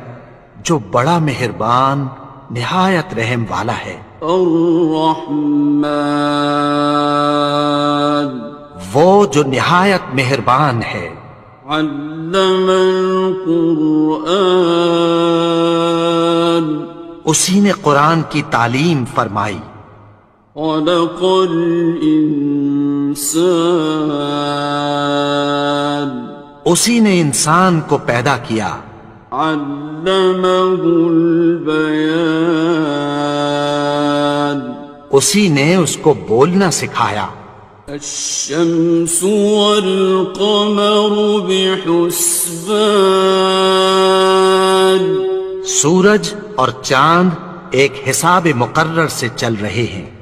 جو بڑا مہربان نہایت رحم والا ہے۔ الرحمن وہ جو نہایت مہربان ہے۔ علم القرآن اسی نے قرآن کی تعلیم فرمائی۔ خلق الانسان اسی نے انسان کو پیدا کیا۔ علمہ البیان اسی نے اس کو بولنا سکھایا۔ الشمس والقمر بحسبان سورج اور چاند ایک حساب مقرر سے چل رہے ہیں۔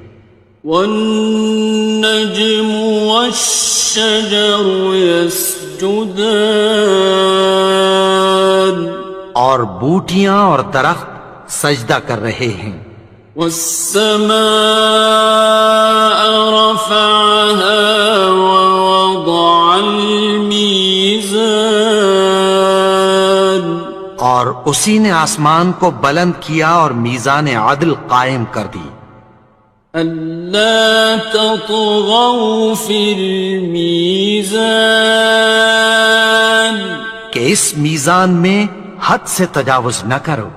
والنجم والشجر يسجدان اور بوٹیاں اور درخت سجدہ کر رہے ہیں۔ والسماء رفعها ووضع الميزان اور اسی نے آسمان کو بلند کیا اور میزان عدل قائم کر دی۔ ألا تطغوا في الميزان کہ اس میزان میں حد سے تجاوز نہ کرو۔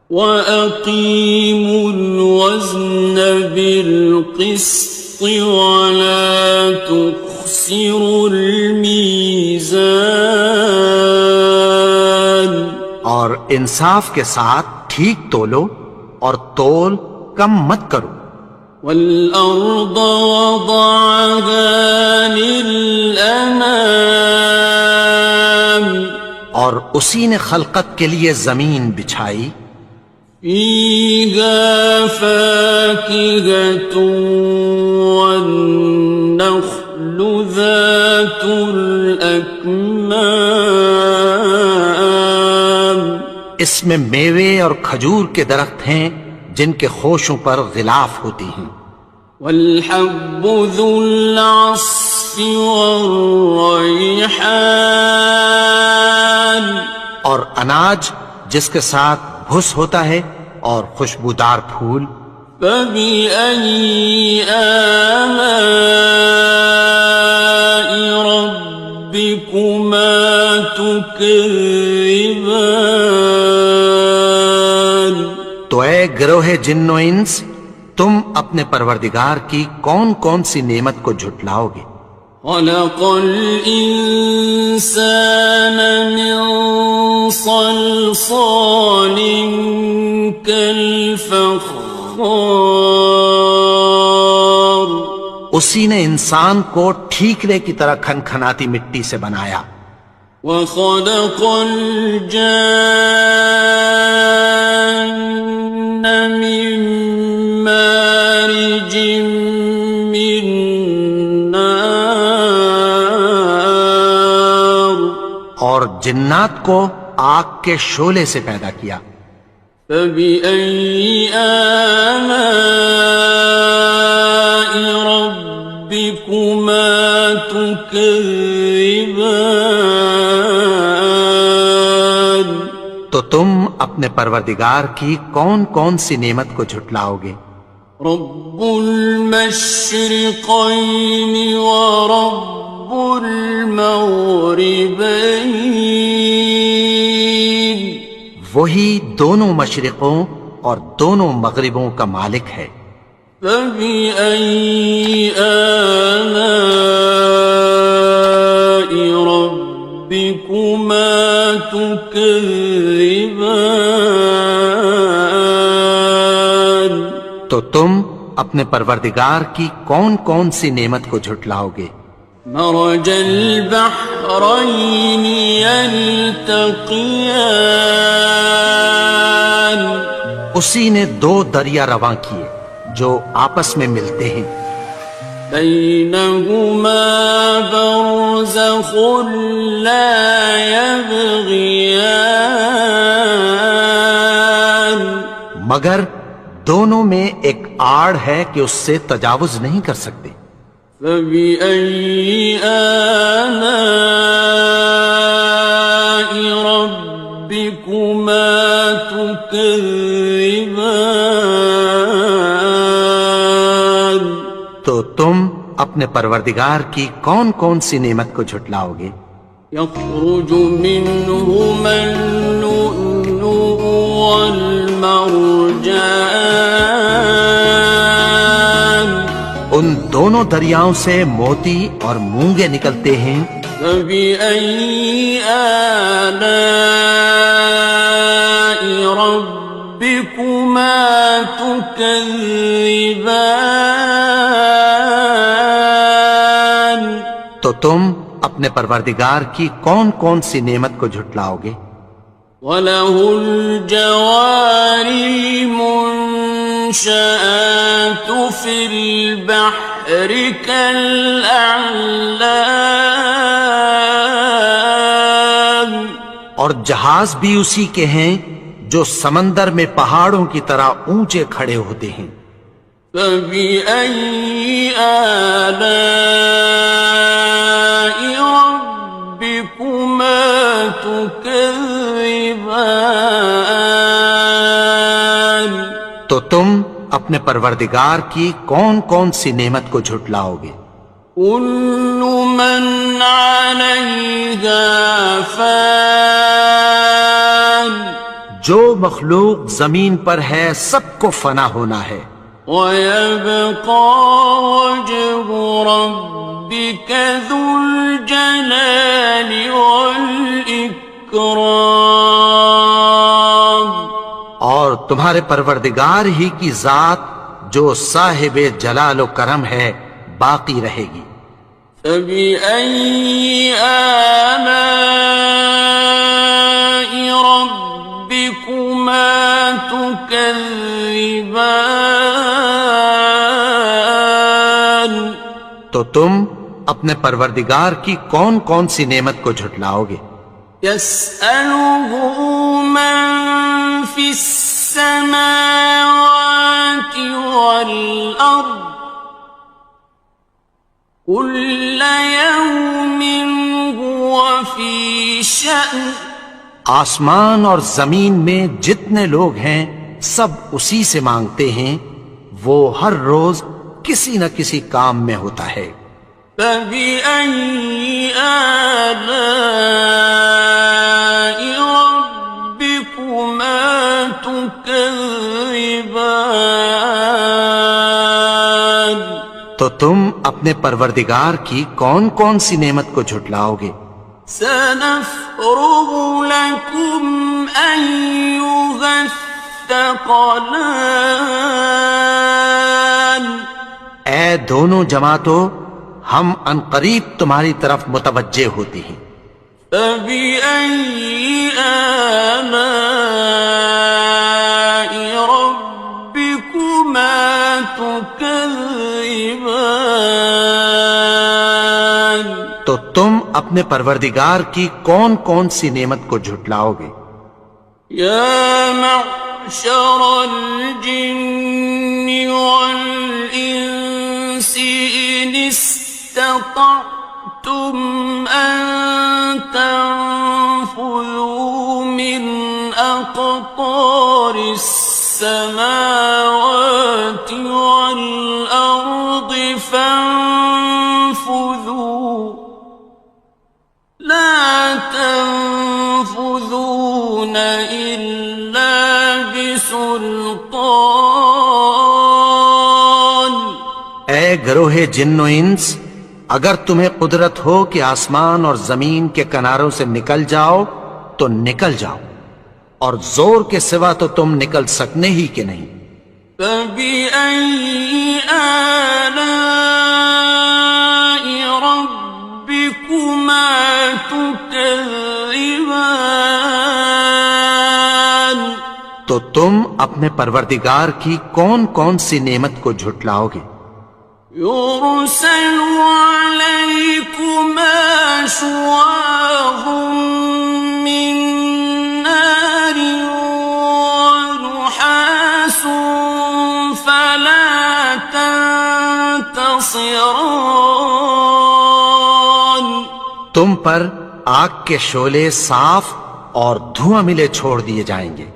وَأَقِيمُوا الْوَزْنَ بِالْقِسْطِ وَلَا تُخْسِرُوا الْمِيزَانَ اور انصاف کے ساتھ ٹھیک تولو اور تول کم مت کرو۔ وَالْأَرْضَ وَضَعَهَا لِلْأَنَامِ اور اسی نے خلقت کے لیے زمین بچھائی۔ فِيهَا فَاكِهَةٌ وَالنَّخْلُ ذَاتُ الْأَكْمَامِ اس میں میوے اور کھجور کے درخت ہیں جن کے خوشوں پر غلاف ہوتی ہیں۔ وَالْحَبُّ ذُو الْعَصْفِ وَالرَّيْحَانِ اور اناج جس کے ساتھ بھس ہوتا ہے اور خوشبودار پھول۔ فَبِأَيِّ آلَاءِ رَبِّكُمَا تُكَذِّبَانِ تو اے گروہ جن و انس، تم اپنے پروردگار کی کون کون سی نعمت کو جھٹلاؤ گے؟ خَلَقَ الْإِنسَانَ مِنْ صَلْصَالٍ كَالْفَخَّارِ اسی نے انسان کو ٹھیکرے کی طرح کھنکھناتی مٹی سے بنایا۔ وَخَلَقَ الْجَانَّ مِن مَّارِجٍ مِّن نَّارٍ اور جنات کو آگ کے شعلے سے پیدا کیا۔ فَبِأَيِّ آلَاءِ رَبِّكُمَا تُكَذِّبَانِ تم اپنے پروردگار کی کون کون سی نعمت کو جھٹلاؤ گے؟ رب المشرقين ورب المغربين وہی دونوں مشرقوں اور دونوں مغربوں کا مالک ہے۔ فبأي آلاء ربكما تكذبان تو تم اپنے پروردگار کی کون کون سی نعمت کو جھٹلاؤ گے؟ مرج البحرين يلتقيان اسی نے دو دریا رواں کیے جو آپس میں ملتے ہیں، بينهما برزخ لا يبغيان مگر دونوں میں ایک آڑ ہے کہ اس سے تجاوز نہیں کر سکتے۔ فبأي آلاء ربكما تكذبان تو تم اپنے پروردگار کی کون کون سی نعمت کو جھٹلاؤ گے؟ يخرج منهما اللؤلؤ والمرجان ان دونوں دریاؤں سے موتی اور مونگے نکلتے ہیں۔ فبأي آلاء ربكما تكذبان تو تم اپنے پروردگار کی کون کون سی نعمت کو جھٹلاؤ گے؟ وَلَهُ الْجَوَارِ الْمُنشَآتُ فِي الْبَحْرِ كَالْأَعْلَامِ اور جہاز بھی اسی کے ہیں جو سمندر میں پہاڑوں کی طرح اونچے کھڑے ہوتے ہیں۔ فَبِأَيِّ آلَاءِ رَبِّكُمَا تُكَذِّبَانِ تو تم اپنے پروردگار کی کون کون سی نعمت کو جھٹلاؤ گے؟ كُلُّ مَنْ عَلَيْهَا فَانٍ جو مخلوق زمین پر ہے سب کو فنا ہونا ہے، وَيَبْقَى وَجْهُ رَبِّكَ ذُو الْجَلَالِ وَالْإِكْرَامِ اور تمہارے پروردگار ہی کی ذات جو صاحب جلال و کرم ہے باقی رہے گی۔ فَبِأَيِّ آلَاءِ رَبِّكُمَا تُكَذِّبَانِ تو تم اپنے پروردگار کی کون کون سی نعمت کو جھٹلاؤ گے؟ يَسْأَلُهُ مَن فِي السَّمَاوَاتِ وَالْأَرْضِ كُلَّ يَوْمٍ هُوَ فِي شَأْنٍ آسمان اور زمین میں جتنے لوگ ہیں سب اسی سے مانگتے ہیں، وہ ہر روز کسی نہ کسی کام میں ہوتا ہے۔ فَبِأَيِّ آلَاءِ رَبِّكُمَا تُكَذِّبَانِ تو تم اپنے پروردگار کی کون کون سی نعمت کو جھٹلاؤ گے؟ سَنَفْرُغُ لَكُمْ أَيُّهَ الثَّقَلَانِ اے دونوں جماعتوں، ہم عنقریب تمہاری طرف متوجہ ہوتے ہیں۔ فَبِأَيِّ آلَاءِ رَبِّكُمَا تُكَذِّبَانِ تو تم اپنے پروردگار کی کون کون سی نعمت کو جھٹلاؤ گے؟ يَا مَعْشَرَ الْجِنِّ وَالْإِنسِ إِنِ اسْتَطَعْتُمْ أَن تَنفُذُوا مِنْ أَقْطَارِ السماوات والأرض فانفذوا لا تنفذون إلا بسلطان. اے گروہ جن و انس، اگر تمہیں قدرت ہو کہ آسمان اور زمین کے کناروں سے نکل جاؤ تو نکل جاؤ، اور زور کے سوا تو تم نکل سکنے ہی کہ نہیں. فَبِأَيِّ آلَاءِ رَبِّكُمَا تُكَذِّبَانِ. تو تم اپنے پروردگار کی کون کون سی نعمت کو جھٹلاؤ گے؟ يُرْسَلُ عَلَيْكُمَا شُوَاظٌ مِّن نَّارٍ وَنُحَاسٌ فَلَا تَنتَصِرَانِ. تم پر آگ کے شعلے صاف اور دھواں ملے چھوڑ دیے جائیں گے،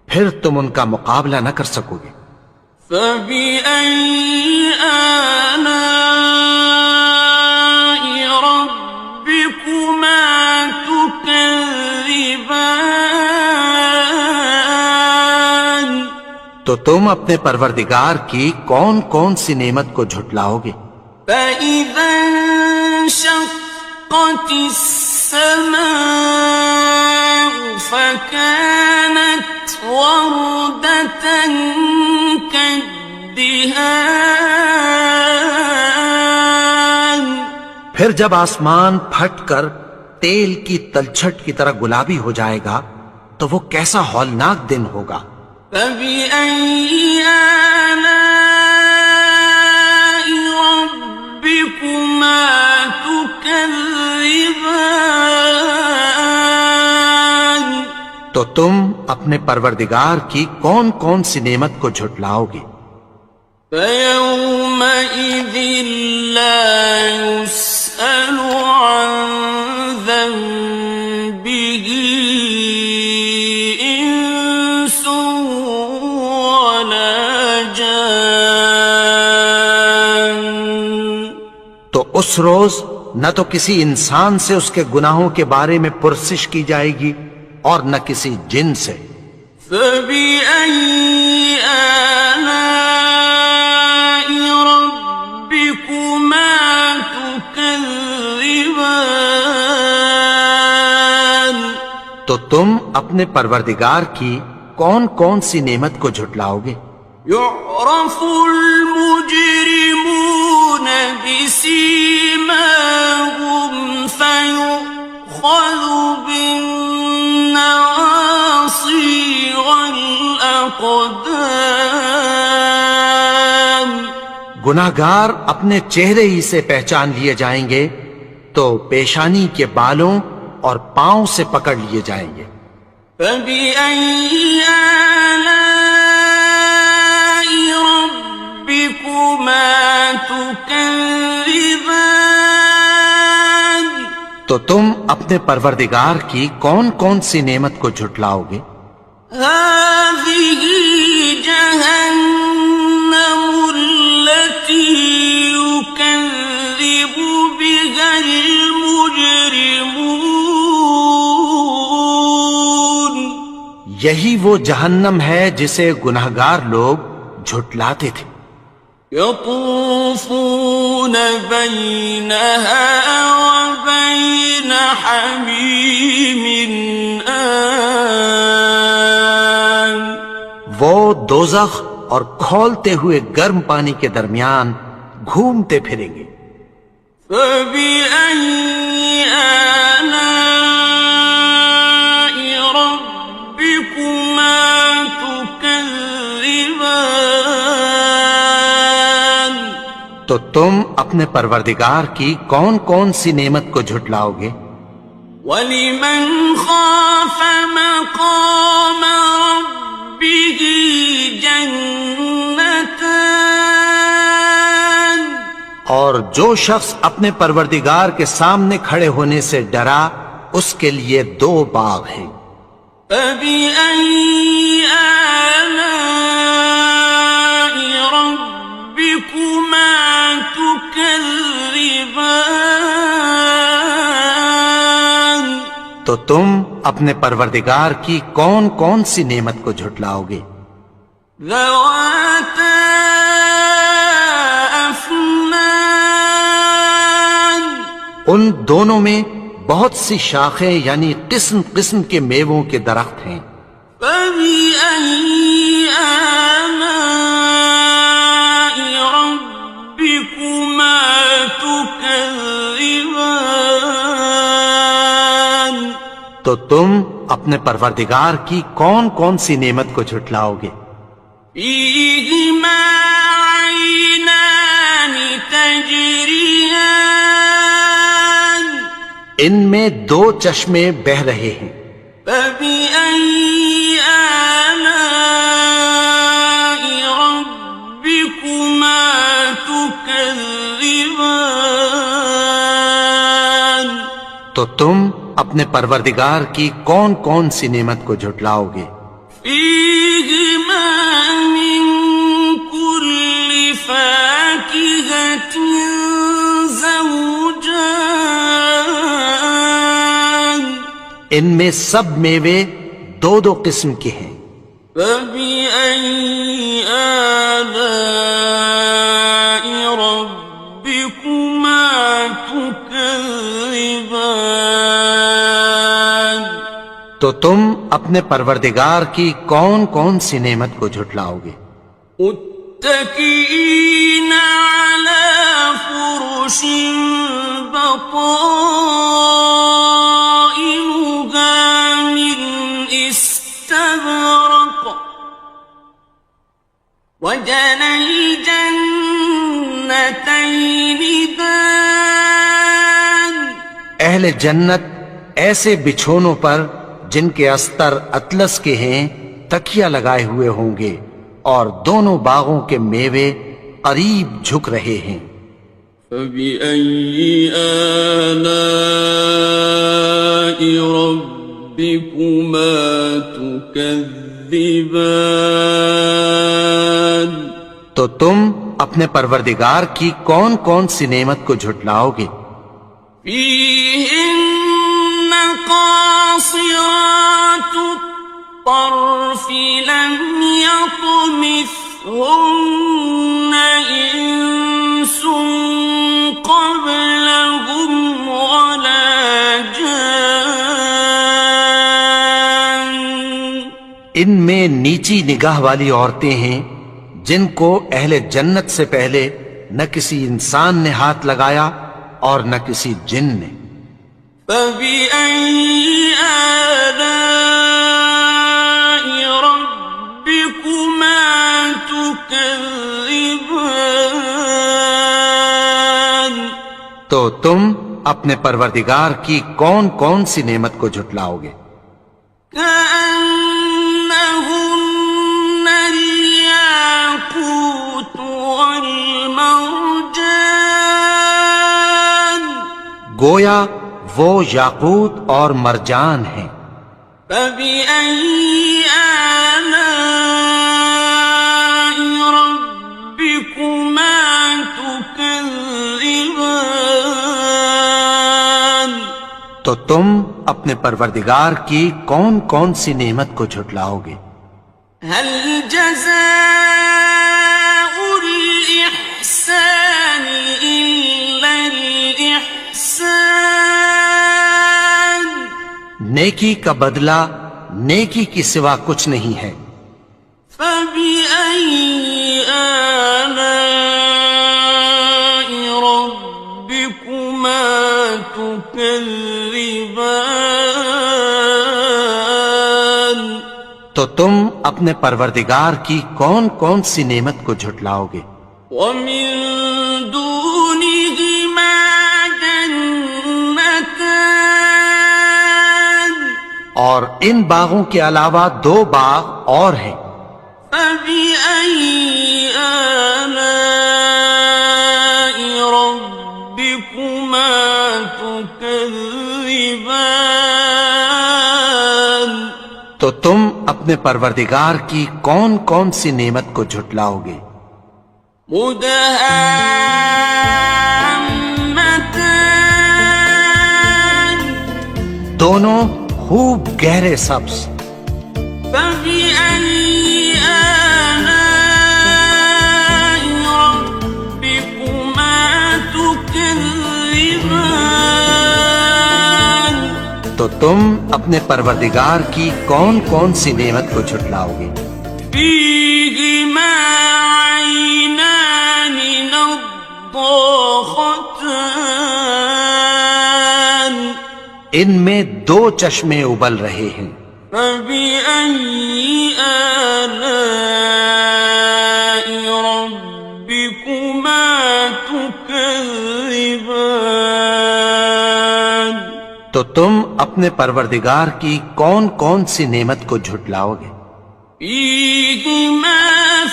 پھر تم ان کا مقابلہ نہ کر سکو گے. فَبِأَيِّ آلَاءِ رَبِّكُمَا تُكَذِّبَانِ. تو تم اپنے پروردگار کی کون کون سی نعمت کو جھٹلاؤ گے؟ فَإِذَا انشَقَّتِ السَّمَاءُ فَكَانَتْ وَرْدَةً كَالدِّهَانِ. پھر جب آسمان پھٹ کر تیل کی تلچھٹ کی طرح گلابی ہو جائے گا تو وہ کیسا ہولناک دن ہوگا. فَبِأَيِّ آلَاءِ رَبِّكُمَا تُكَذِّبَانِ. تو تم اپنے پروردگار کی کون کون سی نعمت کو جھٹلاؤ گے؟ فَيَوْمَئِذٍ لَا يُسْأَلُ عَنْ ذَنبِهِ إِنسٌ وَلَا جَانٌ. تو اس روز نہ تو کسی انسان سے اس کے گناہوں کے بارے میں پرسش کی جائے گی اور نہ کسی جن سے. فَبِأَيِّ آلَاءِ رَبِّكُمَا تُكَذِّبَانِ. تو تم اپنے پروردگار کی کون کون سی نعمت کو جھٹلاؤ گے؟ يُعْرَفُ الْمُجْرِمُونَ بِسِيمَاهُمْ فَيُؤْخَذُ بِالنَّوَاصِي وَالْأَقْدَامِ. گناہگار اپنے چہرے ہی سے پہچان لیے جائیں گے تو پیشانی کے بالوں اور پاؤں سے پکڑ لیے جائیں گے. فَبِأَيِّ آلَاءِ رَبِّكُمَا تُكَذِّبَانِ. تو تم اپنے پروردگار کی کون کون سی نعمت کو جھٹلاؤ گے؟ هَٰذِهِ جَهَنَّمُ الَّتِي يُكَذِّبُ بِهَا الْمُجْرِمُونَ. یہی وہ جہنم ہے جسے گناہگار لوگ جھٹلاتے تھے. يَطُوفُونَ بَيْنَهَا وَبَيْنَ حَمِيمٍ آنٍ. وہ دوزخ اور کھولتے ہوئے گرم پانی کے درمیان گھومتے پھریں گے. فَبِأَيِّ آلَاءِ رَبِّكُمَا تُكَذِّبَانِ. تو تم اپنے پروردگار کی کون کون سی نعمت کو جھٹلاؤ گے؟ وَلِمَنْ خَافَ مَقَامَ رَبِّهِ جَنَّتَانِ. اور جو شخص اپنے پروردگار کے سامنے کھڑے ہونے سے ڈرا اس کے لیے 2 باغ ہیں. فَبِأَيِّ آلَاءِ تو تم اپنے پروردگار کی کون کون سی نعمت کو جھٹلاؤ گے؟ ذواتا افنان، ان دونوں میں بہت سی شاخیں یعنی قسم قسم کے میووں کے درخت ہیں۔ فبأي آلاء ربكما تكذبان، تو تم اپنے پروردگار کی کون کون سی نعمت کو جھٹلاؤ گے؟ فيهما عينان تجريان، ان میں دو چشمے بہہ رہے ہیں۔ فبأي آلاء ربكما تكذبان، تو تم اپنے پروردگار کی کون کون سی نعمت کو جھٹلاؤ گے؟ فيهما من كل فاكهة زوجان، ان میں سب میوے دو دو قسم کے ہیں۔ فبأي آلاء ربكما تكذبان، تو تم اپنے پروردگار کی کون کون سی نعمت کو جھٹلاؤ گے؟ متكئين على فرش بطائنها من استبرق، وجنى الجنتين دان، اہل جنت ایسے بچھونوں پر جن کے استر اطلس کے ہیں تکیہ لگائے ہوئے ہوں گے، اور دونوں باغوں کے میوے قریب جھک رہے ہیں۔ فبأي آلاء ربكما تكذبان، تو تم اپنے پروردگار کی کون کون سی نعمت کو جھٹلاؤ گے؟ فيهن قاصرات الطرف لم يطمثهن إنس قبلهم ولا جان، ان میں نیچی نگاہ والی عورتیں ہیں جن کو اہل جنت سے پہلے نہ کسی انسان نے ہاتھ لگایا اور نہ کسی جن نے۔ فبأي آلاء ربكما تكذبان، تو تم اپنے پروردگار کی کون کون سی نعمت کو جھٹلاؤ گے؟ كأنهن الياقوت والمرجان، گویا وہ یاقوت اور مرجان ہیں۔ فبأي آلاء ربكما تكذبان، تو تم اپنے پروردگار کی کون کون سی نعمت کو جھٹلاؤ گے؟ هل جزاء الإحسان إلا الإحسان، نیکی کا بدلہ نیکی کی سوا کچھ نہیں ہے۔ فبأي آلاء ربكما تكذبان، تو تم اپنے پروردگار کی کون کون سی نعمت کو جھٹلاؤ گے؟ ومن دونهما جنتان، اور ان باغوں کے علاوہ دو باغ اور ہیں۔ فبأي آلاء ربكما تكذبان، تو تم اپنے پروردگار کی کون کون سی نعمت کو جھٹلاؤ گے؟ مدهامتان، دونوں خوب گہرے سبز. فبأي آلاء ربكما تكذبان تو تم اپنے پروردگار کی کون کون سی نعمت کو جھٹلاؤ گے؟ فيهما عينان نضاختان ان میں دو چشمے ابل رہے ہیں. فبأي آلاء ربكما تكذبان تو تم اپنے پروردگار کی کون کون سی نعمت کو جھٹلاؤ گے؟ فيهما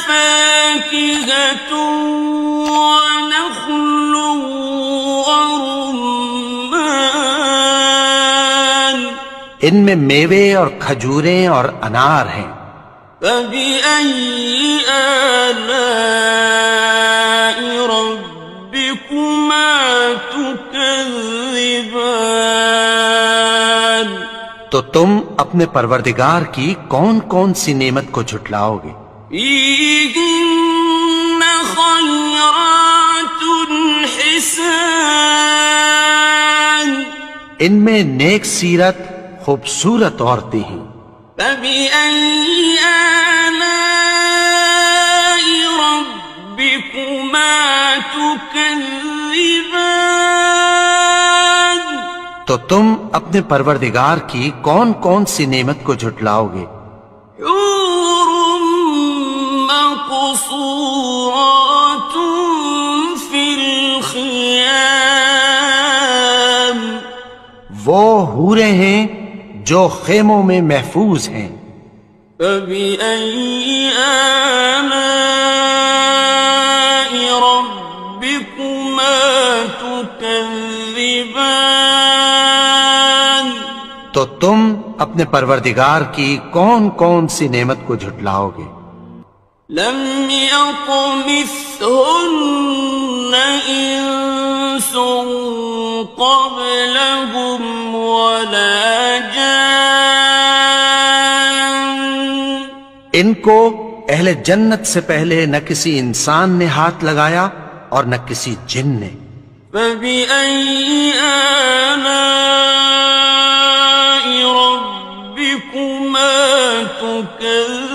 فاكهة ونخل ورمان ان میں میوے اور کھجوریں اور انار ہیں. فبأي آلاء ربكما تكذبان تو تم اپنے پروردگار کی کون کون سی نعمت کو جھٹلاؤ گے؟ فيهن خيرات حسان ان میں نیک سیرت خوبصورت عورتیں ہیں. فبأي آلاء ربكما تكذبان تو تم اپنے پروردگار کی کون کون سی نعمت کو جھٹلاؤ گے؟ حور مقصورات في الخيام وہ حوریں ہیں جو خیموں میں محفوظ ہیں. فبأي آلاء ربكما تكذبان تو تم اپنے پروردگار کی کون کون سی نعمت کو جھٹلاؤ گے؟ لم يطمثهن إنس قبلهم ولا جان ان کو اہل جنت سے پہلے نہ کسی انسان نے ہاتھ لگایا اور نہ کسی جن نے. فبأي آلاء ربكما تكذبان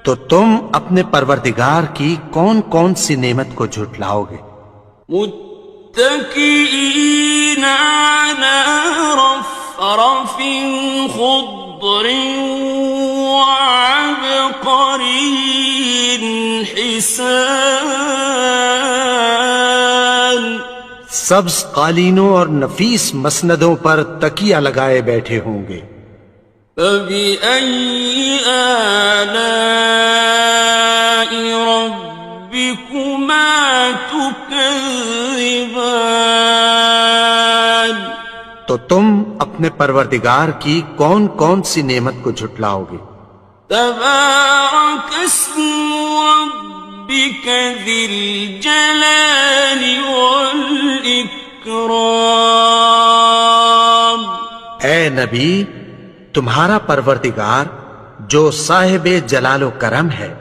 تو تم اپنے پروردگار کی کون کون سی نعمت کو جھٹلاؤ گے؟ متكئين على رفرف خضر وعبقري حسان سبز قالینوں اور نفیس مسندوں پر تکیہ لگائے بیٹھے ہوں گے. فبأي آلاء ربكما تكذبان تو تم اپنے پروردگار کی کون کون سی نعمت کو جھٹلاؤ گے؟ تبارك اسم ربك ذي الجلال والإكرام اے نبی، تمہارا پروردگار جو صاحب جلال و کرم ہے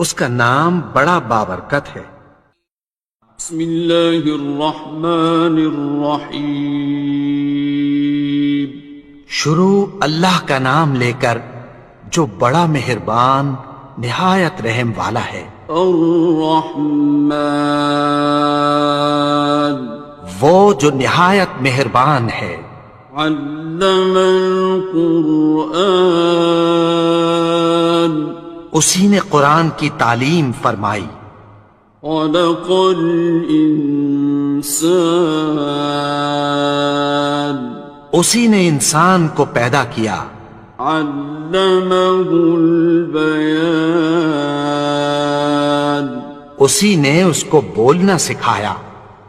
اس کا نام بڑا بابرکت ہے. بسم اللہ الرحمن الرحیم شروع اللہ کا نام لے کر جو بڑا مہربان نہایت رحم والا ہے. الرحمن وہ جو نہایت مہربان ہے. علم القرآن اسی نے قرآن کی تعلیم فرمائی. خلق الانسان اسی نے انسان کو پیدا کیا. علمه البیان اسی نے اس کو بولنا سکھایا.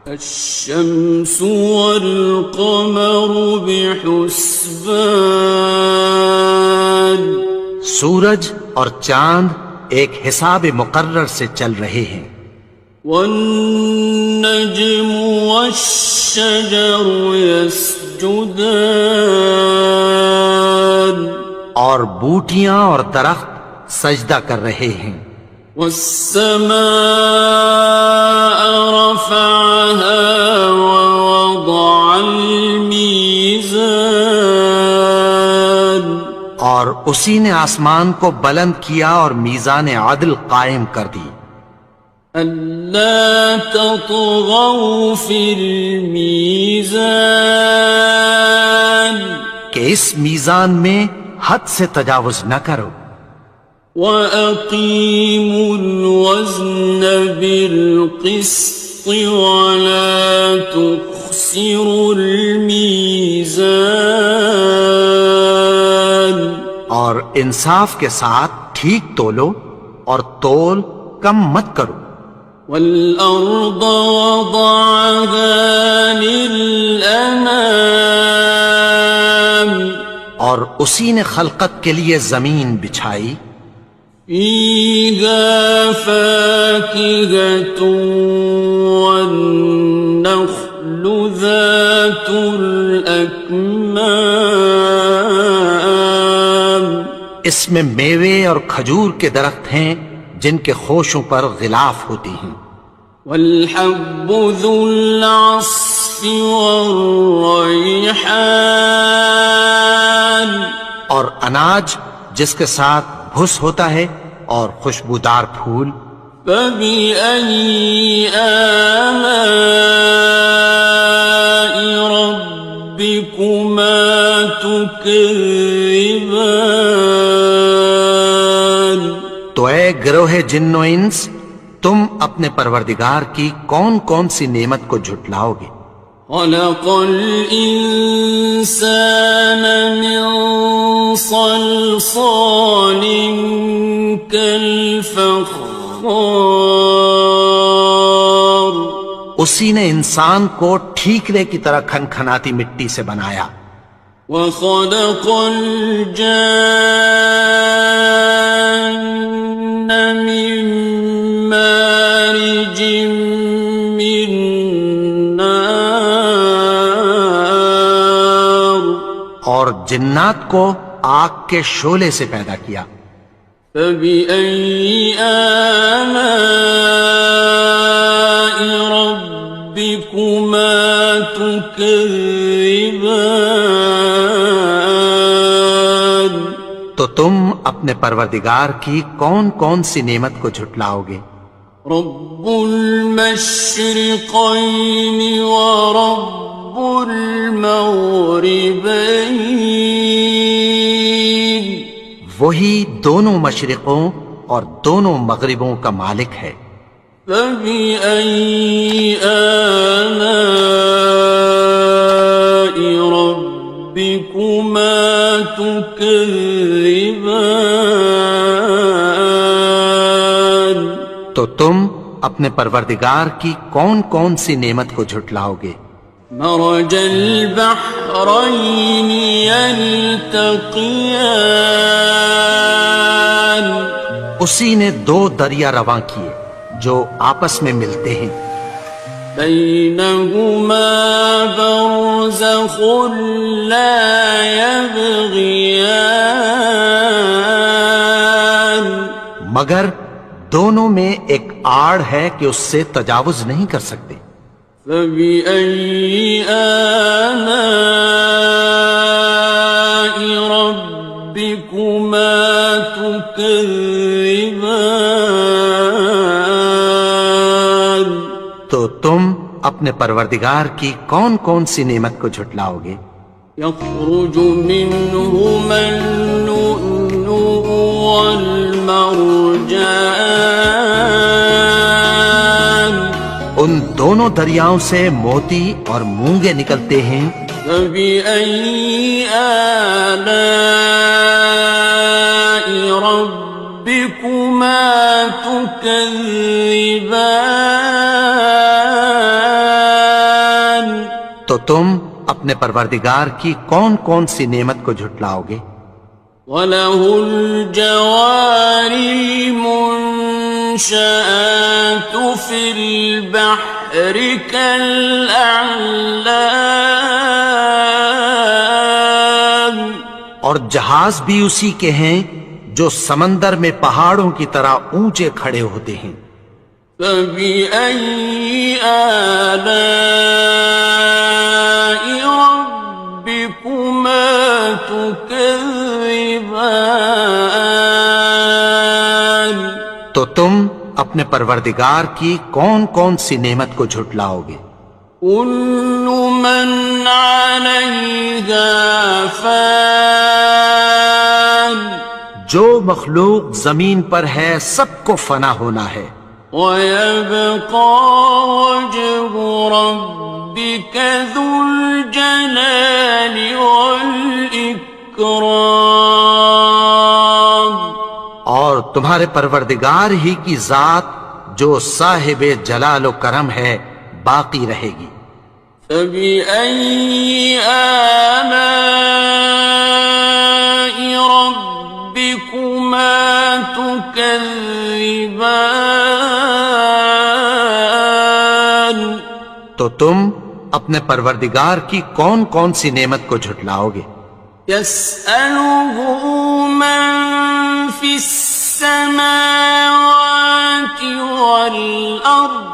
الشمس والقمر بحسبان سورج اور چاند ایک حساب مقرر سے چل رہے ہیں. والنجم والشجر يسجدان يسجدان اور بوٹیاں اور درخت سجدہ کر رہے ہیں. والسماء رفعها ووضع الميزان اور اسی نے آسمان کو بلند کیا اور میزان عدل قائم کر دی. ألا تطغوا في الميزان کہ اس میزان میں حد سے تجاوز نہ کرو. وَأَقِيمُوا الْوَزْنَ بِالْقِسْطِ وَلَا تُخْسِرُوا الْمِيزَانَ اور انصاف کے ساتھ ٹھیک تولو اور تول کم مت کرو. وَالْأَرْضَ وَضَعَهَا لِلْأَنَامِ اور اسی نے خلقت کے لیے زمین بچھائی. فِيهَا فَاكِهَةٌ وَالنَّخْلُ ذَاتُ الْأَكْمَامِ اس میں میوے اور کھجور کے درخت ہیں جن کے خوشوں پر غلاف ہوتی ہیں. وَالْحَبُّ ذُو الْعَصْفِ وَالرَّيْحَانِ اور اناج جس کے ساتھ بھس ہوتا ہے اور خوشبودار پھول. فَبِأَيِّ آلَاءِ رَبِّكُمَا تُكَذِّبَانِ تو اے گروہ جن و انس، تم اپنے پروردگار کی کون کون سی نعمت کو جھٹلاؤ گے؟ خَلَقَ الْإِنسَانَ مِنْ صَلْصَالٍ كَالْفَخَّارِ اسی نے انسان کو ٹھیکرے کی طرح کھنکھناتی مٹی سے بنایا. وَخَلَقَ الْجَانَّ مِن مَّارِجٍ مِّن نَّارٍ اور جنات کو آگ کے شعلے سے پیدا کیا. فَبِأَيِّ آلَاءِ رَبِّكُمَا تُكَذِّبَانِ تو تم اپنے پروردگار کی کون کون سی نعمت کو جھٹلاؤ گے؟ رَبُّ الْمَشْرِقَيْنِ وَرَبُّ الْمَغْرِبَيْنِ وہی دونوں مشرقوں اور دونوں مغربوں کا مالک ہے. فَبِأَيِّ آلَاءِ رَبِّكُمَا تُكَذِّبَانِ تو تم اپنے پروردگار کی کون کون سی نعمت کو جھٹلاؤ گے؟ مرج البحرين يلتقيان اسی نے دو دریا رواں کیے جو آپس میں ملتے ہیں. بينهما برزخ لا يبغيان مگر دونوں میں ایک آڑ ہے کہ اس سے تجاوز نہیں کر سکتے. فَبِأَيِّ آلَاءِ رَبِّكُمَا تُكَذِّبَانِ تو تم اپنے پروردگار کی کون کون سی نعمت کو جھٹلاؤ گے؟ يَخْرُجُ مِنْهُمَا اللُّؤْلُؤُ وَالْمَرْجَانُ ان دونوں دریاؤں سے موتی اور مونگے نکلتے ہیں. فَبِأَيِّ آلَاءِ رَبِّكُمَا تُكَذِّبَانِ تو تم اپنے پروردگار کی کون کون سی نعمت کو جھٹلاؤ گے؟ وَلَهُ الْجَوَارِ الْمُنشَآتُ فِي الْبَحْرِ كَالْأَعْلَامِ جہاز بھی اسی کے ہیں جو سمندر میں پہاڑوں کی طرح اونچے کھڑے ہوتے ہیں۔ فَبِأَيِّ آلَاءِ رَبِّكُمَا تُكَذِّبَانِ تو تم اپنے پروردگار کی کون کون سی نعمت کو جھٹلاؤ گے؟ كُلُّ مَنْ عَلَيْهَا فَانٍ جو مخلوق زمین پر ہے سب کو فنا ہونا ہے، وَيَبْقَى وَجْهُ رَبِّكَ ذُو الْجَلَالِ وَالْإِكْرَامِ اور تمہارے پروردگار ہی کی ذات جو صاحب جلال و کرم ہے باقی رہے گی۔ فَبِأَيِّ آلَاءِ رَبِّكُمَا تُكَذِّبَانِ تو تم اپنے پروردگار کی کون کون سی نعمت کو جھٹلاؤ گے؟ يَسْأَلُهُ مَن فِي السَّمَاوَاتِ وَالْأَرْضِ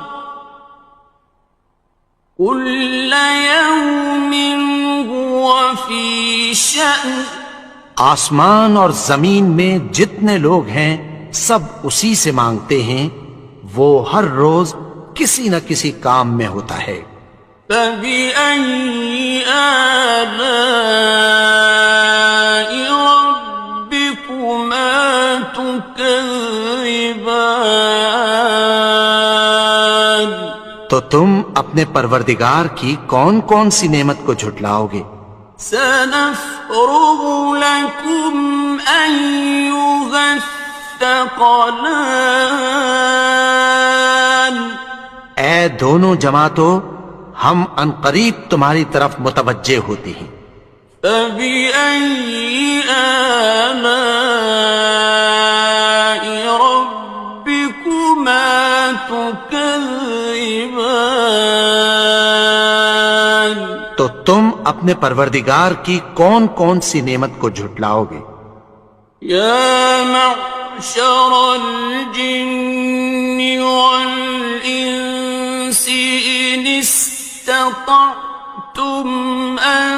كُلَّ يَوْمٍ هُوَ فِي شَأْنٍ آسمان اور زمین میں جتنے لوگ ہیں سب اسی سے مانگتے ہیں، وہ ہر روز کسی نہ کسی کام میں ہوتا ہے۔ فَبِأَيِّ آلَاءِ رَبِّكُمَا تُكَذِّبَانِ تو تم اپنے پروردگار کی کون کون سی نعمت کو جھٹلاؤ گے؟ سَنَفْرُغُ لَكُمْ أَيُّهَ الثَّقَلَانِ اے دونوں جماعتوں، ہم عنقریب تمہاری طرف متوجہ ہوتے ہیں۔ فَبِأَيِّ آلَاءِ رَبِّكُمَا تُكَذِّبَانِ تو تم اپنے پروردگار کی کون کون سی نعمت کو جھٹلاؤ گے؟ يَا مَعْشَرَ الْجِنِّ وَالْإِنسِ إِنِ اسْتَطَعْتُمْ أَن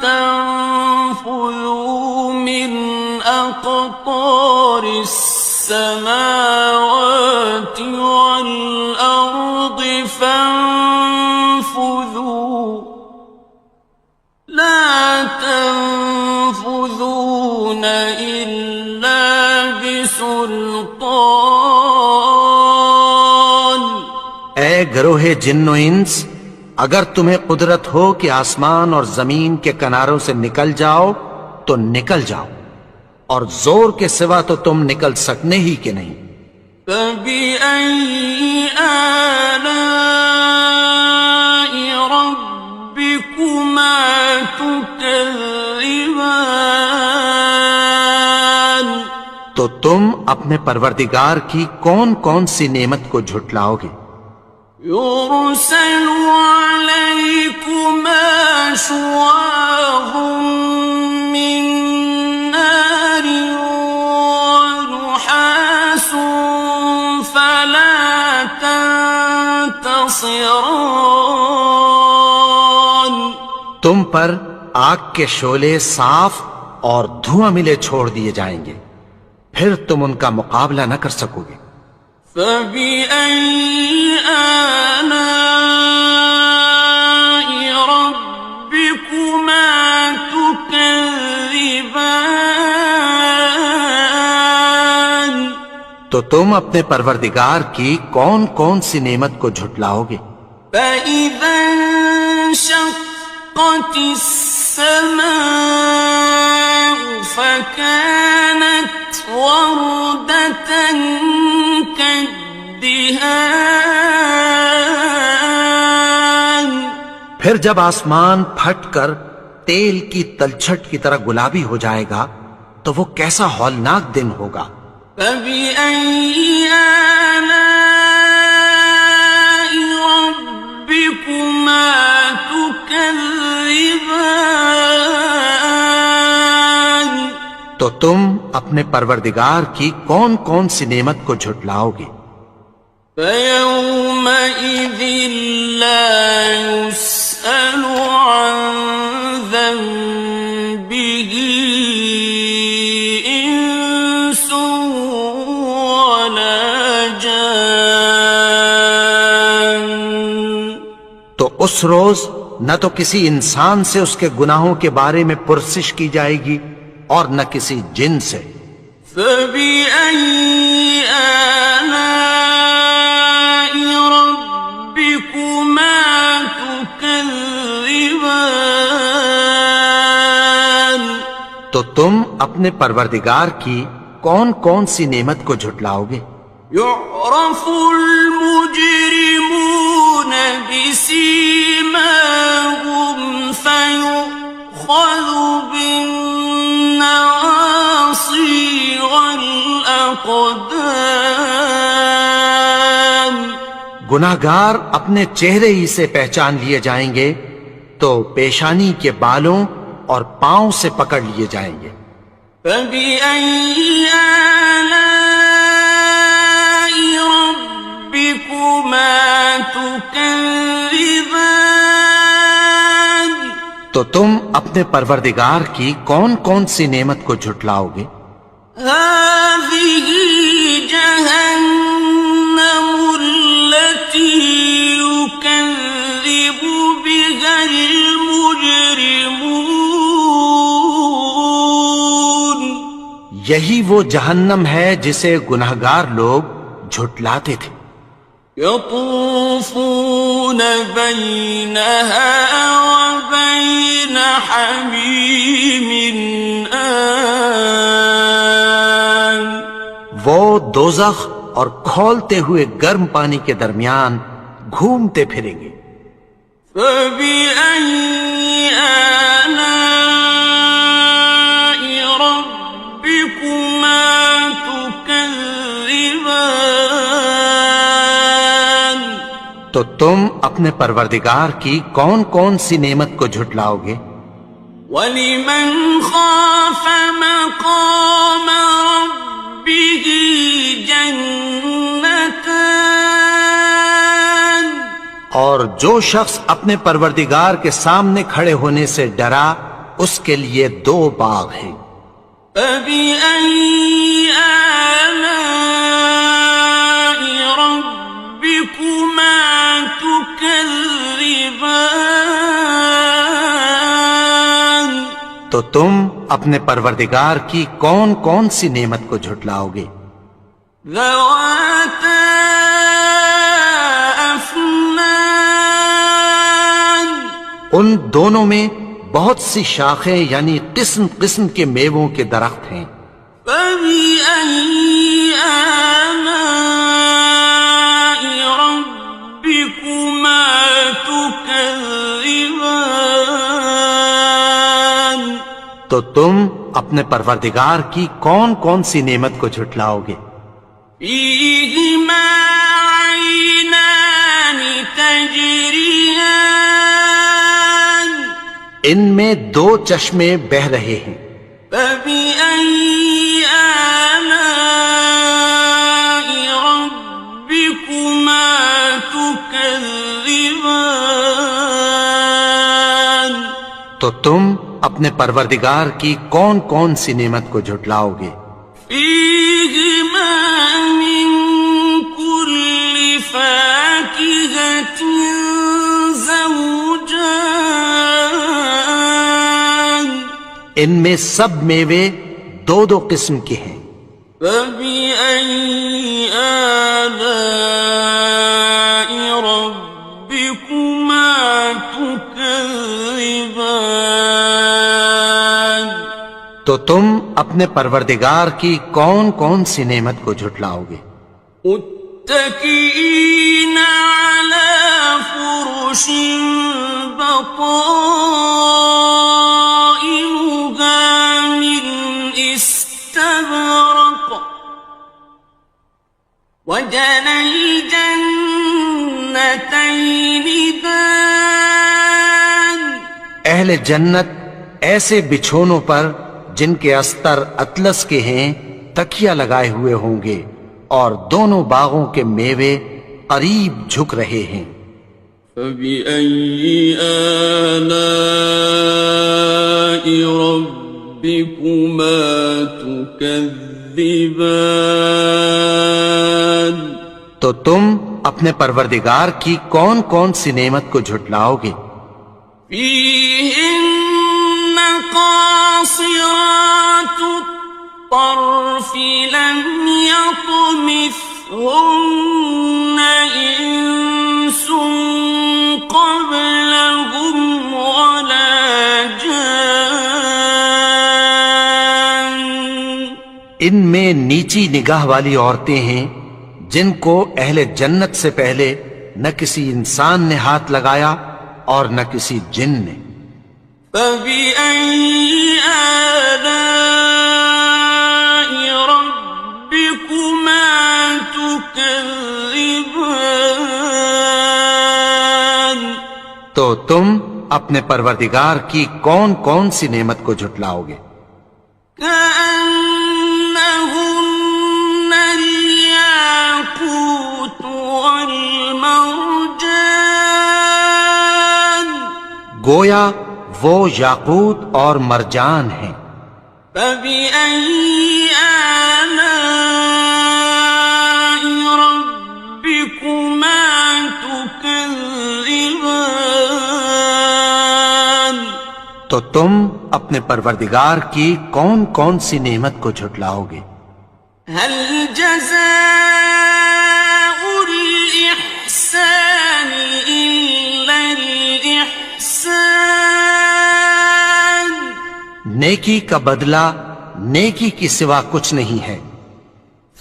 تَنفُذُوا مِنْ أَقْطَارِ السَّمَاوَاتِ وَالْأَرْضِ فَانفُذُوا لَا تَنفُذُونَ إِلَّا بِسُلْطَانٍ اے گروہ جن و انس، اگر تمہیں قدرت ہو کہ آسمان اور زمین کے کناروں سے نکل جاؤ تو نکل جاؤ، اور زور کے سوا تو تم نکل سکنے ہی کہ نہیں۔ فَبِأَيِّ آلَاءِ رَبِّكُمَا تُكَذِّبَانِ تو تم اپنے پروردگار کی کون کون سی نعمت کو جھٹلاؤ گے؟ يُرْسَلُ عَلَيْكُمَا شُوَاظٌ مِّن نَّارٍ وَنُحَاسٌ فَلَا تَنتَصِرَانِ تم پر آگ کے شعلے صاف اور دھواں ملے چھوڑ دیے جائیں گے، پھر تم ان کا مقابلہ نہ کر سکو گے۔ فَبِأَيِّ آلَاءِ رَبِّكُمَا تُكَذِّبَانِ تو تم اپنے پروردگار کی کون کون سی نعمت کو جھٹلاؤ گے؟ فَإِذَا انشَقَّتِ السَّمَاءُ فَكَانَتْ وَرْدَةً كَالدِّهَانِ پھر جب آسمان پھٹ کر تیل کی تلچھٹ کی طرح گلابی ہو جائے گا تو وہ کیسا ہولناک دن ہوگا۔ فَبِأَيِّ آلَاءِ رَبِّكُمَا تُكَذِّبَانِ تم اپنے پروردگار کی کون کون سی نعمت کو جھٹلاؤ گے؟ فَيَوْمَئِذٍ لَا يُسْأَلُ عَنْ ذَنبِهِ إِنسٌ وَلَا جَانٌّ۔ تو اس روز نہ تو کسی انسان سے اس کے گناہوں کے بارے میں پرسش کی جائے گی اور نہ کسی جن سے۔ فَبِأَيِّ آلَاءِ رَبِّكُمَا تُكَذِّبَانِ؟ تو تم اپنے پروردگار کی کون کون سی نعمت کو جھٹلاؤ گے؟ يُعْرَفُ الْمُجْرِمُونَ بِسِيمَاهُمْ فَيُؤْخَذُ بِالنَّوَاصِي وَالْأَقْدَامِ۔ گناہگار اپنے چہرے ہی سے پہچان لیے جائیں گے تو پیشانی کے بالوں اور پاؤں سے پکڑ لیے جائیں گے۔ فَبِأَيِّ آلَاءِ رَبِّكُمَا تُكَذِّبَانِ؟ تو تم اپنے پروردگار کی کون کون سی نعمت کو جھٹلاؤ گے؟ هَٰذِهِ جَهَنَّمُ الَّتِي يُكَذِّبُ بِهَا الْمُجْرِمُونَ۔ یہی وہ جہنم ہے جسے گناہگار لوگ جھٹلاتے تھے۔ يَطُوفُونَ بَيْنَهَا وَبَيْنَ حَمِيمٍ آنٍ۔ وہ دوزخ اور کھولتے ہوئے گرم پانی کے درمیان گھومتے پھریں گے۔ فَبِأَيِّ آلَاءِ رَبِّكُمَا تُكَذِّبَانِ؟ تو تم اپنے پروردگار کی کون کون سی نعمت کو جھٹلاؤ گے؟ وَلِمَنْ خَافَ مَقَامَ رَبِّهِ جَنَّتَانِ؟ اور جو شخص اپنے پروردگار کے سامنے کھڑے ہونے سے ڈرا اس کے لیے 2 باغ ہیں۔ فَبِأَيِّ آلَاءِ رَبِّكُمَا تُكَذِّبَانِ؟ تو تم اپنے پروردگار کی کون کون سی نعمت کو جھٹلاؤ گے؟ ذَوَاتَا أَفْنَانٍ۔ ان دونوں میں بہت سی شاخیں یعنی قسم قسم کے میووں کے درخت ہیں۔ فَبِأَيِّ آلَاءِ رَبِّكُمَا تُكَذِّبَانِ؟ تو تم اپنے پروردگار کی کون کون سی نعمت کو جھٹلاؤ گے؟ فِيهِمَا عَيْنَانِ تَجْرِيَانِ۔ ان میں 2 چشمے بہہ رہے ہیں۔ فَبِأَيِّ آلَاءِ رَبِّكُمَا تُكَذِّبَانِ؟ تو تم اپنے پروردگار کی کون کون سی نعمت کو جھٹلاؤ گے؟ فِيهِمَا مِن كُلِّ فَاكِهَةٍ زَوْجَانِ۔ ان میں سب میوے 2 قسم کے ہیں۔ فَبِأَيِّ آلَاءِ رَبِّكُمَا تُكَذِّبَانِ؟ تو تم اپنے پروردگار کی کون کون سی نعمت کو جھٹلاؤ گے؟ متكئين على فرش بطائنها من استبرق وجنى الجنتين دان۔ اہل جنت ایسے بچھونوں پر جن کے استر اطلس کے ہیں تکیہ لگائے ہوئے ہوں گے، اور دونوں باغوں کے میوے قریب جھک رہے ہیں۔ فَبِأَيِّ آلَاءِ رَبِّكُمَا تُكَذِّبَانِ؟ تو تم اپنے پروردگار کی کون کون سی نعمت کو جھٹلاؤ گے؟ فِيهِنَّ قَاصِرَاتُ الطَّرْفِ لَمْ يَطْمِثْهُنَّ إِنسٌ قَبْلَهُمْ وَلَا جَانٌّ۔ ان میں نیچی نگاہ والی عورتیں ہیں جن کو اہل جنت سے پہلے نہ کسی انسان نے ہاتھ لگایا اور نہ کسی جن نے۔ فَبِأَيِّ آلَاءِ رَبِّكُمَا تُكَذِّبَانِ؟ تو تم اپنے پروردگار کی کون کون سی نعمت کو جھٹلاؤ گے؟ كَأَنَّهُنَّ الْيَاقُوتُ وَالْمَرْجَانُ۔ گویا وہ یاقوت اور مرجان ہیں۔ فَبِأَيِّ آلَاءِ رَبِّكُمَا تُكَذِّبَانِ؟ تو تم اپنے پروردگار کی کون کون سی نعمت کو جھٹلاؤ گے؟ هَلْ جَزَاءُ الْإِحْسَانِ إِلَّا الْإِحْسَانُ؟ نیکی کا بدلہ نیکی کی سوا کچھ نہیں ہے۔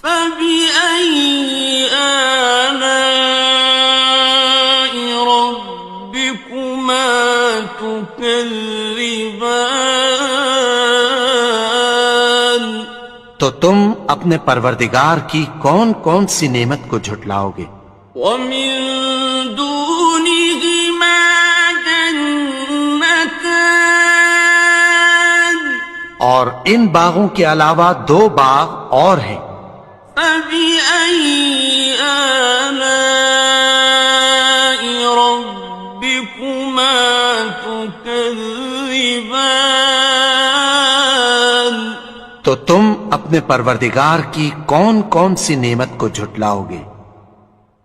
فَبِأَيِّ آلَاءِ رَبِّكُمَا تُكَذِّبَانِ؟ تو تم اپنے پروردگار کی کون کون سی نعمت کو جھٹلاؤ گے؟ وَمِن دُونِهِمَا جَنَّتَانِ؟ اور ان باغوں کے علاوہ دو باغ اور ہیں۔ فَبِأَيِّ آلَاءِ رَبِّكُمَا تُكَذِّبَانِ؟ تو تم اپنے پروردگار کی کون کون سی نعمت کو جھٹلاؤ گے؟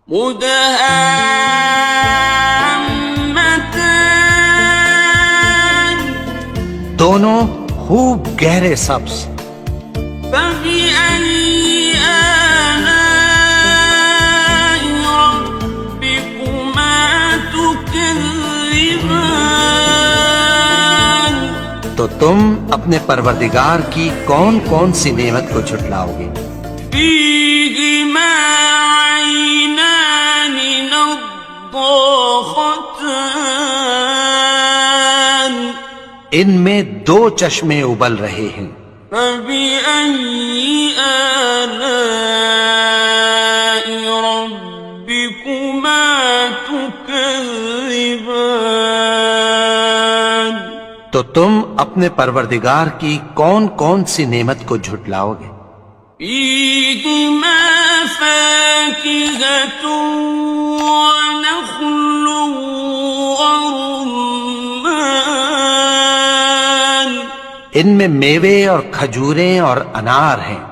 مُدْهَامَّتَانِ؟ دونوں خوب گہرے سبز۔ فَبِأَيِّ آلَاءِ رَبِّكُمَا تُكَذِّبَانِ؟ تو تم اپنے پروردگار کی کون کون سی نعمت کو جھٹلاؤ گے؟ فِيهِمَا عَيْنَانِ نَضَّاخَتَانِ؟ ان میں دو چشمے ابل رہے ہیں۔ فَبِأَيِّ آلَاءِ رَبِّكُمَا تُكَذِّبَانِ؟ تو تم اپنے پروردگار کی کون کون سی نعمت کو جھٹلاؤ گے؟ فِيهِمَا فَاكِهَةٌ وَنَخْلٌ وَرُمَّانٌ؟ ان میں میوے اور کھجوریں اور انار ہیں۔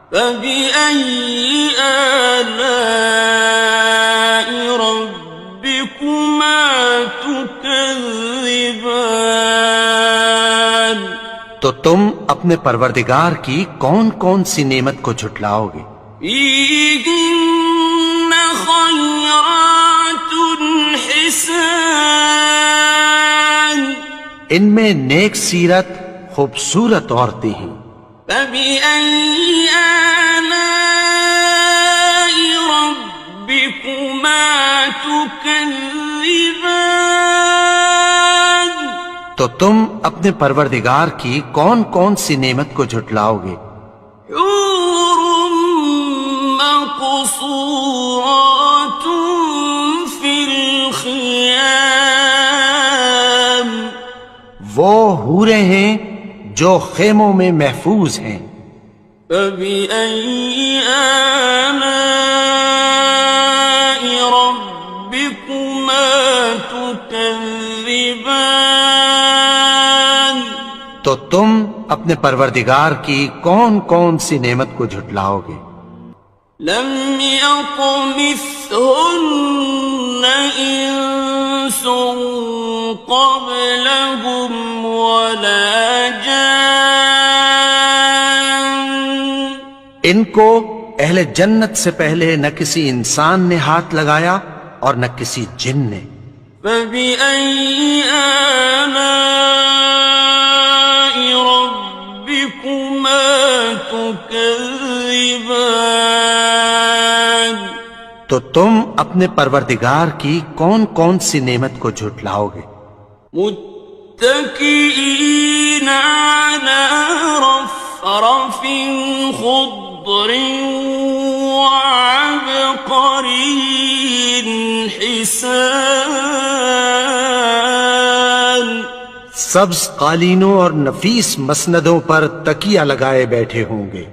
فَبِأَيِّ آلَاءِ رَبِّكُمَا تُكَذِّبَانِ؟ تو تم اپنے پروردگار کی کون کون سی نعمت کو جھٹلاؤ گے؟ فِيهِنَّ خَيْرَاتٌ حِسَانٌ؟ ان میں نیک سیرت خوبصورت عورتیں ہیں۔ فَبِأَيِّ آلَاءِ رَبِّكُمَا تُكَذِّبَانِ؟ تو تم اپنے پروردگار کی کون کون سی نعمت کو جھٹلاؤ گے؟ حور مقصورات فی الخیام؟ وہ حوریں ہیں جو خیموں میں محفوظ ہیں۔ فبأي آلاء ربكما تكذبان؟ تو تم اپنے پروردگار کی کون کون سی نعمت کو جھٹلاؤ گے؟ لم يطمثهن إنس قبلهم ولا جان۔ ان کو اہل جنت سے پہلے نہ کسی انسان نے ہاتھ لگایا اور نہ کسی جن نے۔ فبأي آلاء ربكما تكذبان؟ تو تم اپنے پروردگار کی کون کون سی نعمت کو جھٹلاؤ گے؟ متكئين على رفرف خضر وعبقري حسان۔ سبز قالینوں اور نفیس مسندوں پر تکیہ لگائے بیٹھے ہوں گے۔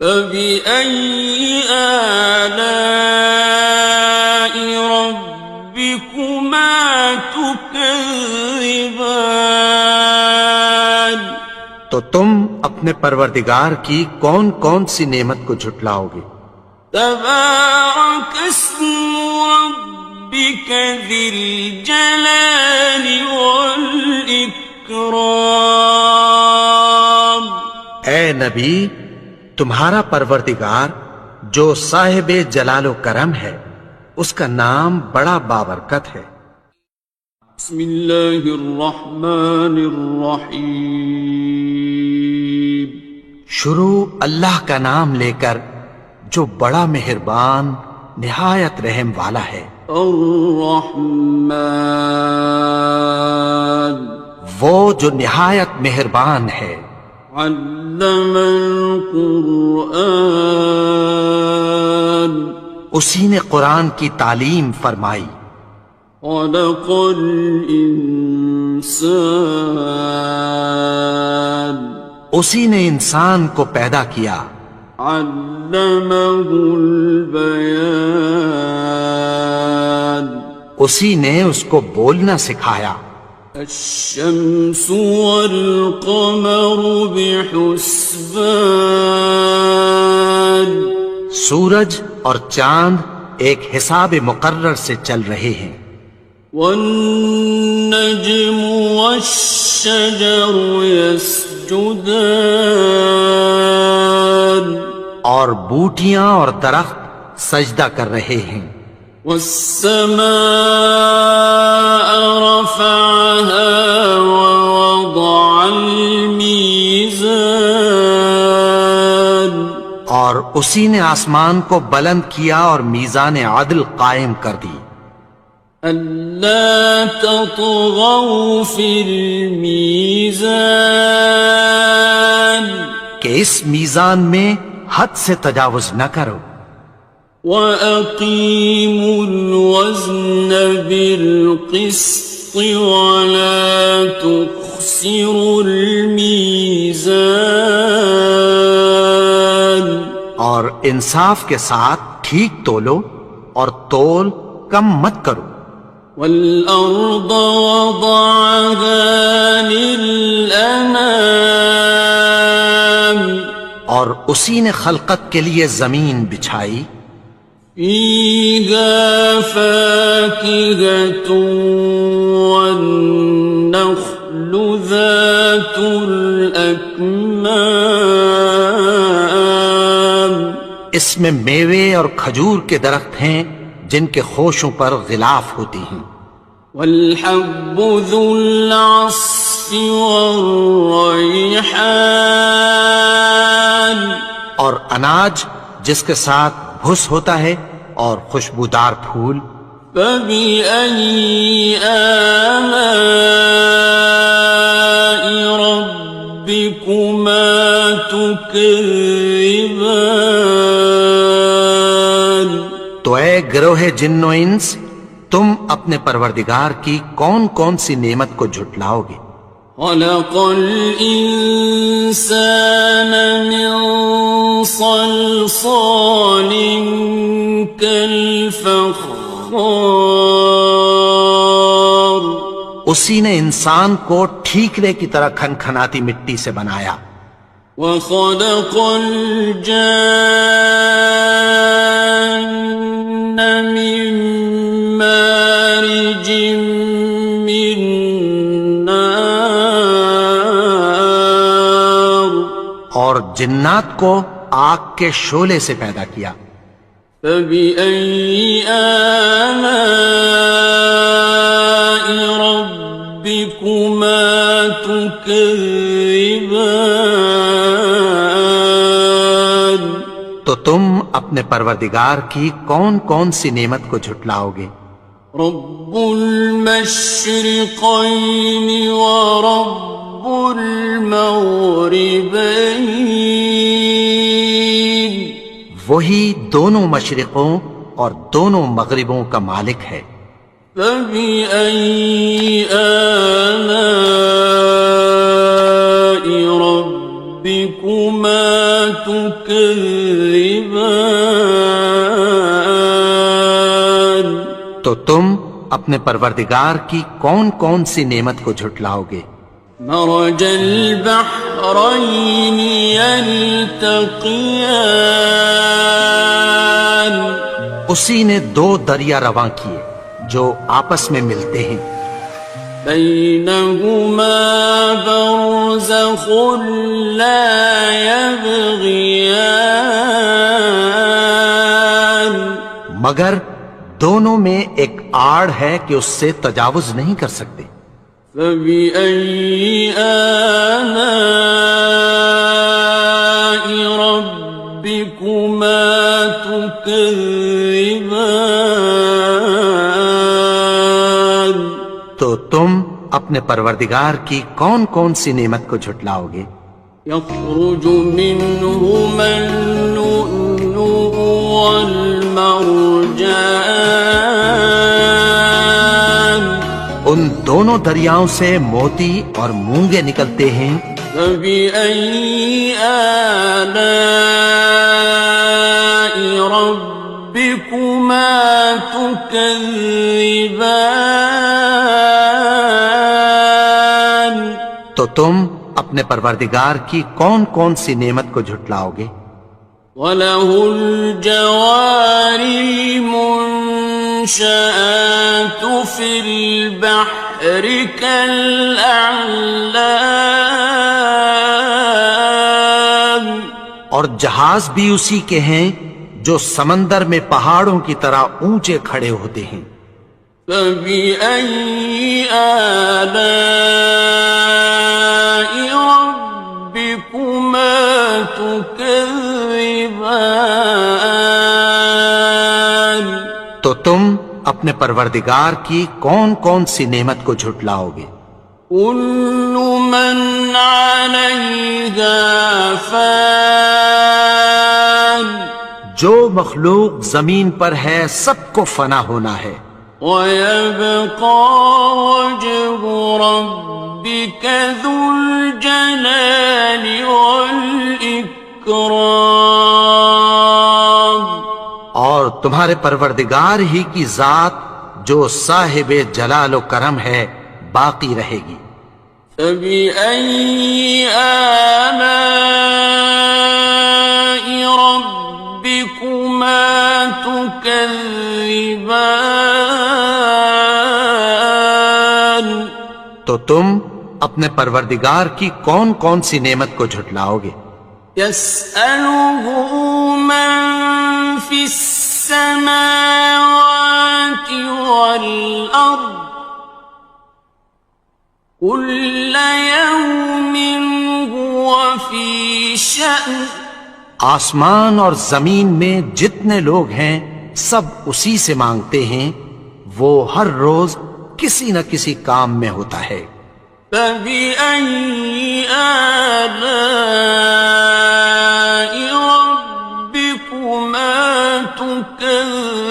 فبأي آلاء ربكما تكذبان؟ تو تم اپنے پروردگار کی کون کون سی نعمت کو جھٹلاؤ گے؟ تبارك اسم ربك ذي الجلال والإكرام۔ اے نبی، تمہارا پروردگار جو صاحب جلال و کرم ہے، اس کا نام بڑا بابرکت ہے۔ بسم اللہ الرحمن الرحیم۔ شروع اللہ کا نام لے کر جو بڑا مہربان نہایت رحم والا ہے۔ الرحمن، وہ جو نہایت مہربان ہے۔ علم القرآن، اسی نے قرآن کی تعلیم فرمائی۔ خلق الانسان، اسی نے انسان کو پیدا کیا۔ علمہ البیان، اسی نے اس کو بولنا سکھایا۔ الشمس والقمر بحسبان، سورج اور چاند ایک حساب مقرر سے چل رہے ہیں۔ والنجم والشجر يسجدان، اور بوٹیاں اور درخت سجدہ کر رہے ہیں۔ والسماء رفعها ووضع الميزان، اور اسی نے آسمان کو بلند کیا اور میزان عدل قائم کر دی۔ ألا تطغوا في الميزان، کہ اس میزان میں حد سے تجاوز نہ کرو۔ وَأَقِيمُوا الْوَزْنَ بِالْقِسْطِ وَلَا تُخْسِرُوا الْمِيزَانَ، اور انصاف کے ساتھ ٹھیک تولو اور تول کم مت کرو۔ وَالْأَرْضَ وَضَعَهَا لِلْأَنَامِ، اور اسی نے خلقت کے لیے زمین بچھائی۔ فِيهَا فَاكِهَةٌ وَالنَّخْلُ ذَاتُ الْأَكْمَامِ، اس میں میوے اور کھجور کے درخت ہیں جن کے خوشوں پر غلاف ہوتی ہیں۔ وَالْحَبُّ ذُو الْعَصْفِ وَالرَّيْحَانِ، اور اناج جس کے ساتھ بھس ہوتا ہے اور خوشبودار پھول۔ فَبِأَيِّ آلَاءِ رَبِّكُمَا تُكَذِّبَانِ؟ تو اے گروہ جن و انس، تم اپنے پروردگار کی کون کون سی نعمت کو جھٹلاؤ گے؟ خلق الإنسان من صلصال كالفخار اسی نے انسان کو ٹھیکرے کی طرح کھنکھناتی مٹی سے بنایا. وخلق الجان من مارج من نار اور جنات کو آگ کے شعلے سے پیدا کیا. فبأي آلاء ربكما تكذبان تو تم اپنے پروردگار کی کون کون سی نعمت کو جھٹلاؤ گے؟ رب المشرقين ورب المغربين وہی دونوں مشرقوں اور دونوں مغربوں کا مالک ہے. فبأي آلاء ربكما تكذبان تو تم اپنے پروردگار کی کون کون سی نعمت کو جھٹلاؤ گے؟ مرج البحرين يلتقيان اسی نے دو دریا رواں کیے جو آپس میں ملتے ہیں. بينهما برزخ لا يبغيان مگر دونوں میں ایک آڑ ہے کہ اس سے تجاوز نہیں کر سکتے. فبأي آلاء ربكما تكذبان تو تم اپنے پروردگار کی کون کون سی نعمت کو جھٹلاؤ گے؟ يخرج منهما اللؤلؤ والمرجان ان دونوں دریاؤں سے موتی اور مونگے نکلتے ہیں. فبأي آلاء ربكما تكذبان تو تم اپنے پروردگار کی کون کون سی نعمت کو جھٹلاؤ گے؟ وَلَهُ الْجَوَارِ الْمُنشَآتُ فِي الْبَحْرِ كَالْأَعْلَامِ اور جہاز بھی اسی کے ہیں جو سمندر میں پہاڑوں کی طرح اونچے کھڑے ہوتے ہیں. فَبِأَيِّ آلَاءِ رَبِّكُمَا تُكَذِّبَانِ تو تم اپنے پروردگار کی کون کون سی نعمت کو جھٹلاؤ گے؟ كُلُّ مَنْ عَلَيْهَا فَانٍ جو مخلوق زمین پر ہے سب کو فنا ہونا ہے. وَيَبْقَى وَجْهُ رَبِّكَ ذُو الْجَلَالِ وَالْإِكْرَامِ اور تمہارے پروردگار ہی کی ذات جو صاحب جلال و کرم ہے باقی رہے گی. فَبِأَيِّ آلَاءِ رَبِّكُمَا تُكَذِّبَانِ تو تم اپنے پروردگار کی کون کون سی نعمت کو جھٹلاؤ گے؟ يَسْأَلُهُ مَن فِي السَّمَاوَاتِ وَالْأَرْضِ كُلَّ يَوْمٍ هُوَ فِي شَأْنٍ آسمان اور زمین میں جتنے لوگ ہیں سب اسی سے مانگتے ہیں، وہ ہر روز کسی نہ کسی کام میں ہوتا ہے. فَبِأَيِّ آلَاءِ رَبِّكُمَا تُكَذِّبَانِ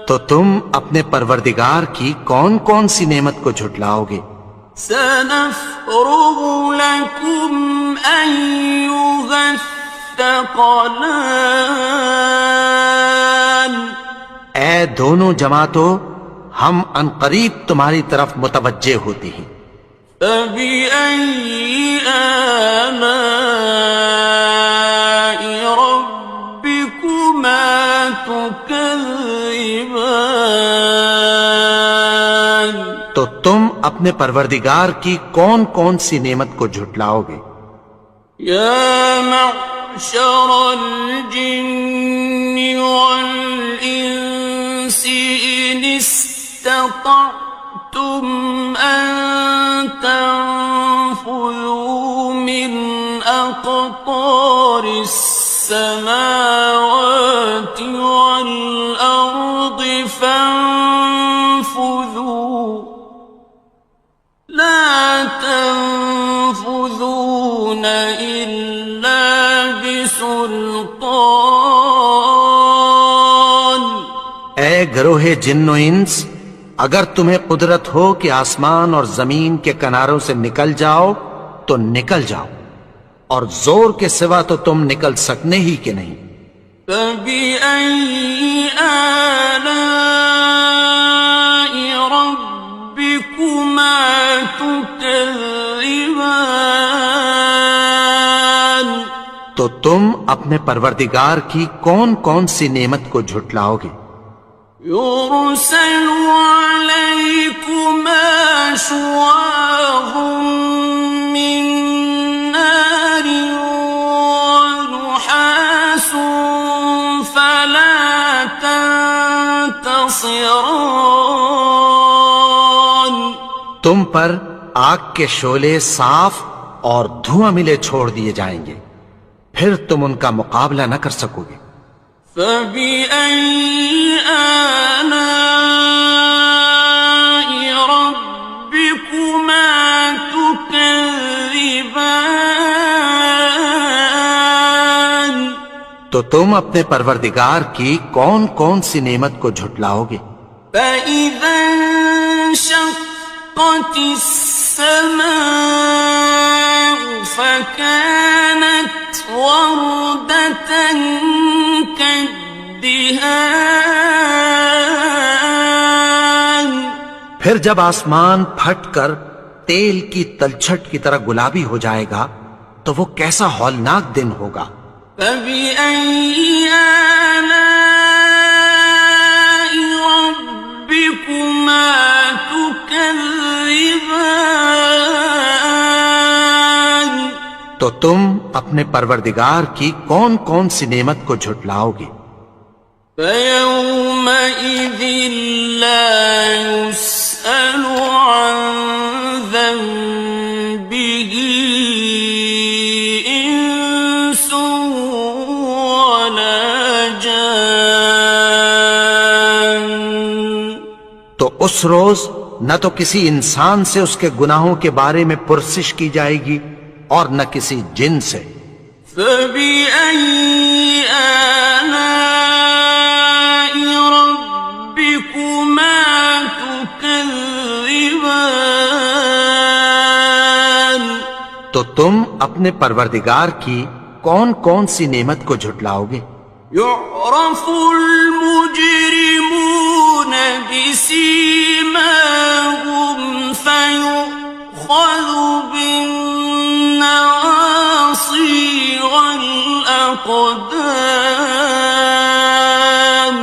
تو تو تم اپنے پروردگار کی کون کون سی نعمت کو جھٹلاؤ گے؟ سنفرغ لكم أيها الثقلان اے دونوں جماعتوں، ہم عنقریب تمہاری طرف متوجہ ہوتے ہیں۔ فبأي آلاء ربكما تكذبان تو تم اپنے پروردگار کی کون کون سی نعمت کو جھٹلاؤ گے؟ يا معشر الجن والإنس إن استطعتم أن تنفذوا من أقطار السماوات والأرض فانفذوا لا تنفذون إلا بسلطان اے گروہ جن و انس، اگر تمہیں قدرت ہو کہ آسمان اور زمین کے کناروں سے نکل جاؤ تو نکل جاؤ، اور زور کے سوا تو تم نکل سکنے ہی کہ نہیں۔ فبأي آلاء ربكما تكذبان تو تم اپنے پروردگار کی کون کون سی نعمت کو جھٹلاؤ گے؟ يرسل عليكما شواظ من نار ونحاس فلا تنتصران تم پر آگ کے شعلے صاف اور دھواں ملے چھوڑ دیے جائیں گے، پھر تم ان کا مقابلہ نہ کر سکو گے۔ فبأي آلاء ربكما تكذبان تو تم اپنے پروردگار کی کون کون سی نعمت کو جھٹلاؤ گے؟ فإذا انشقت السماء فكانت وردة كالدهان پھر جب آسمان پھٹ کر تیل کی تلچھٹ کی طرح گلابی ہو جائے گا تو وہ کیسا ہولناک دن ہوگا۔ فبأي آلاء ربكما تكذبان تو تم اپنے پروردگار کی کون کون سی نعمت کو جھٹلاؤ گے؟ فيومئذ لا يسأل عن ذنبه إنس ولا جان تو اس روز نہ تو کسی انسان سے اس کے گناہوں کے بارے میں پرسش کی جائے گی اور نہ کسی جن سے۔ فبأي آلاء ربكما تكذبان تو تم اپنے پروردگار کی کون کون سی نعمت کو جھٹلاؤ گے؟ يعرف المجرمون بسيماهم فيؤخذ بالنواصي والأقدام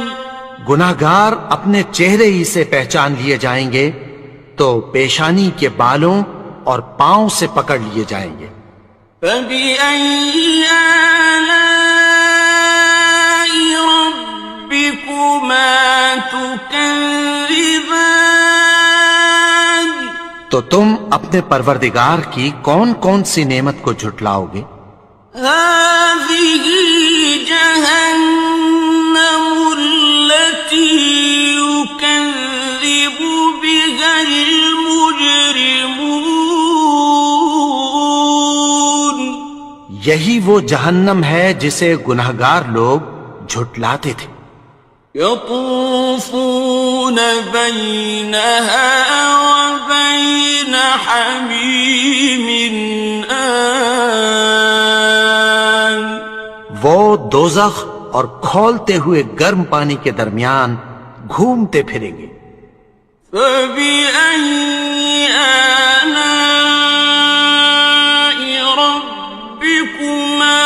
گناہگار اپنے چہرے ہی سے پہچان لیے جائیں گے تو پیشانی کے بالوں اور پاؤں سے پکڑ لیے جائیں گے۔ فبأي آلاء ربكما تكذبان تو تم اپنے پروردگار کی کون کون سی نعمت کو جھٹلاؤ گے؟ هذه جهنم التي يكذب بها المجرمون یہی وہ جہنم ہے جسے گناہگار لوگ جھٹلاتے تھے۔ يطوفون بينها وبين حميم آن وہ دوزخ اور کھولتے ہوئے گرم پانی کے درمیان گھومتے پھریں گے. فبأي آلاء ربكما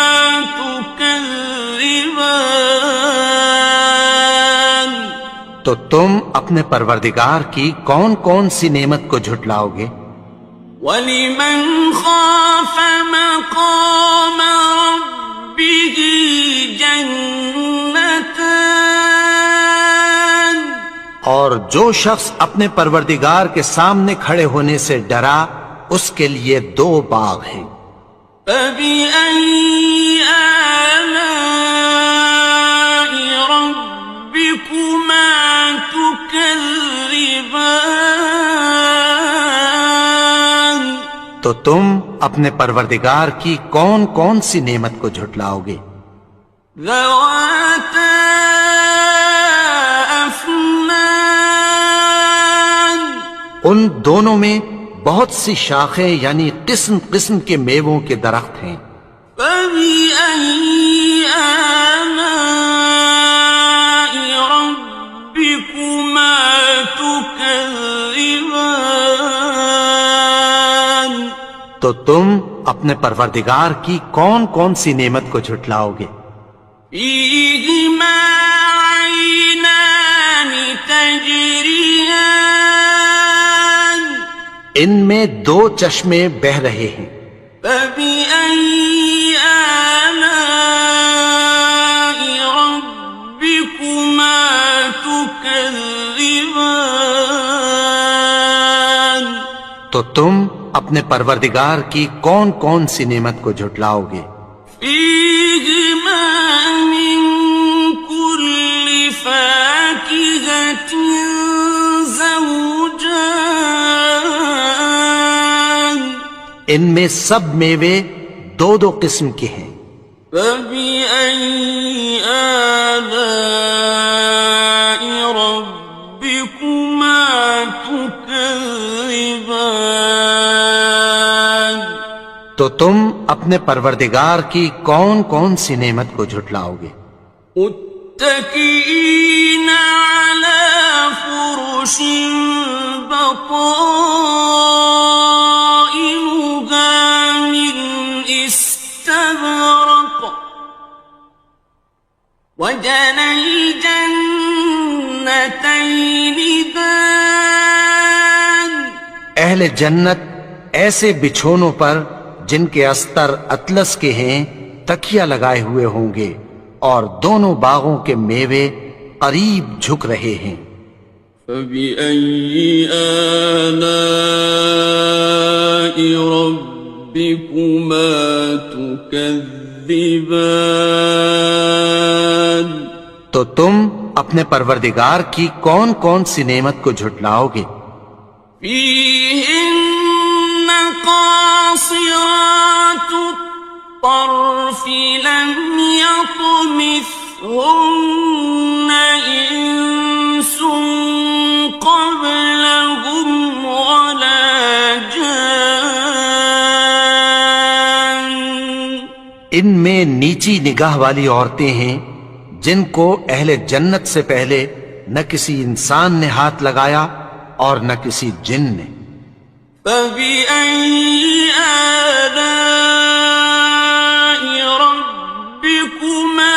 تكذبان تو تم اپنے پروردگار کی کون کون سی نعمت کو جھٹلاؤ گے؟ وَلِمَنْ خَافَ مَقَامَ رَبِّهِ جَنَّتَانِ اور جو شخص اپنے پروردگار کے سامنے کھڑے ہونے سے ڈرا اس کے لیے 2 باغ ہیں. فَبِأَيِّ آلَاءِ رَبِّكُمَا تُكَذِّبَانِ تو تم اپنے پروردگار کی کون کون سی نعمت کو جھٹلاؤ گے؟ ذَوَاتَا أَفْنَانٍ ان دونوں میں بہت سی شاخیں یعنی قسم قسم کے میووں کے درخت ہیں. فَبِأَيِّ آلَاءِ رَبِّكُمَا تُكَذِّبَانِ تو تم اپنے پروردگار کی کون کون سی نعمت کو جھٹلاؤ گے؟ فِيهِمَا عَيْنَانِ تَجْرِيَانِ ان میں 2 چشمے بہ رہے ہیں. فَبِأَيِّ آلَاءِ رَبِّكُمَا تُكَذِّبَانِ تو تم اپنے پروردگار کی کون کون سی نعمت کو جھٹلاؤ گے؟ فِيهِمَا مِن كُلِّ فَاكِهَةٍ زَوْجَانِ ان میں سب میوے 2 قسم کے ہیں. فَبِأَيِّ آلَاءِ رَبِّكُمَا تُكَذِّبَانِ تو تم اپنے پروردگار کی کون کون سی نعمت کو جھٹلاؤ گے؟ متكئين على فرش بطائنها من استبرق وجنى الجنتين دان اہل جنت ایسے بچھونوں پر جن کے استر اطلس کے ہیں تکیہ لگائے ہوئے ہوں گے اور دونوں باغوں کے میوے قریب جھک رہے ہیں. فَبِأَيِّ آلَاءِ رَبِّكُمَا تُكَذِّبَانِ تو تم اپنے پروردگار کی کون کون سی نعمت کو جھٹلاؤ گے؟ فِيهِنَّ قَاصِرَاتُ الطَّرْفِ لَمْ يَطْمِثْهُنَّ إِنسٌ قَبْلَهُمْ وَلَا جَانٌّ ان میں نیچی نگاہ والی عورتیں ہیں جن کو اہل جنت سے پہلے نہ کسی انسان نے ہاتھ لگایا اور نہ کسی جن نے. فَبِأَيِّ آلَاءِ رَبِّكُمَا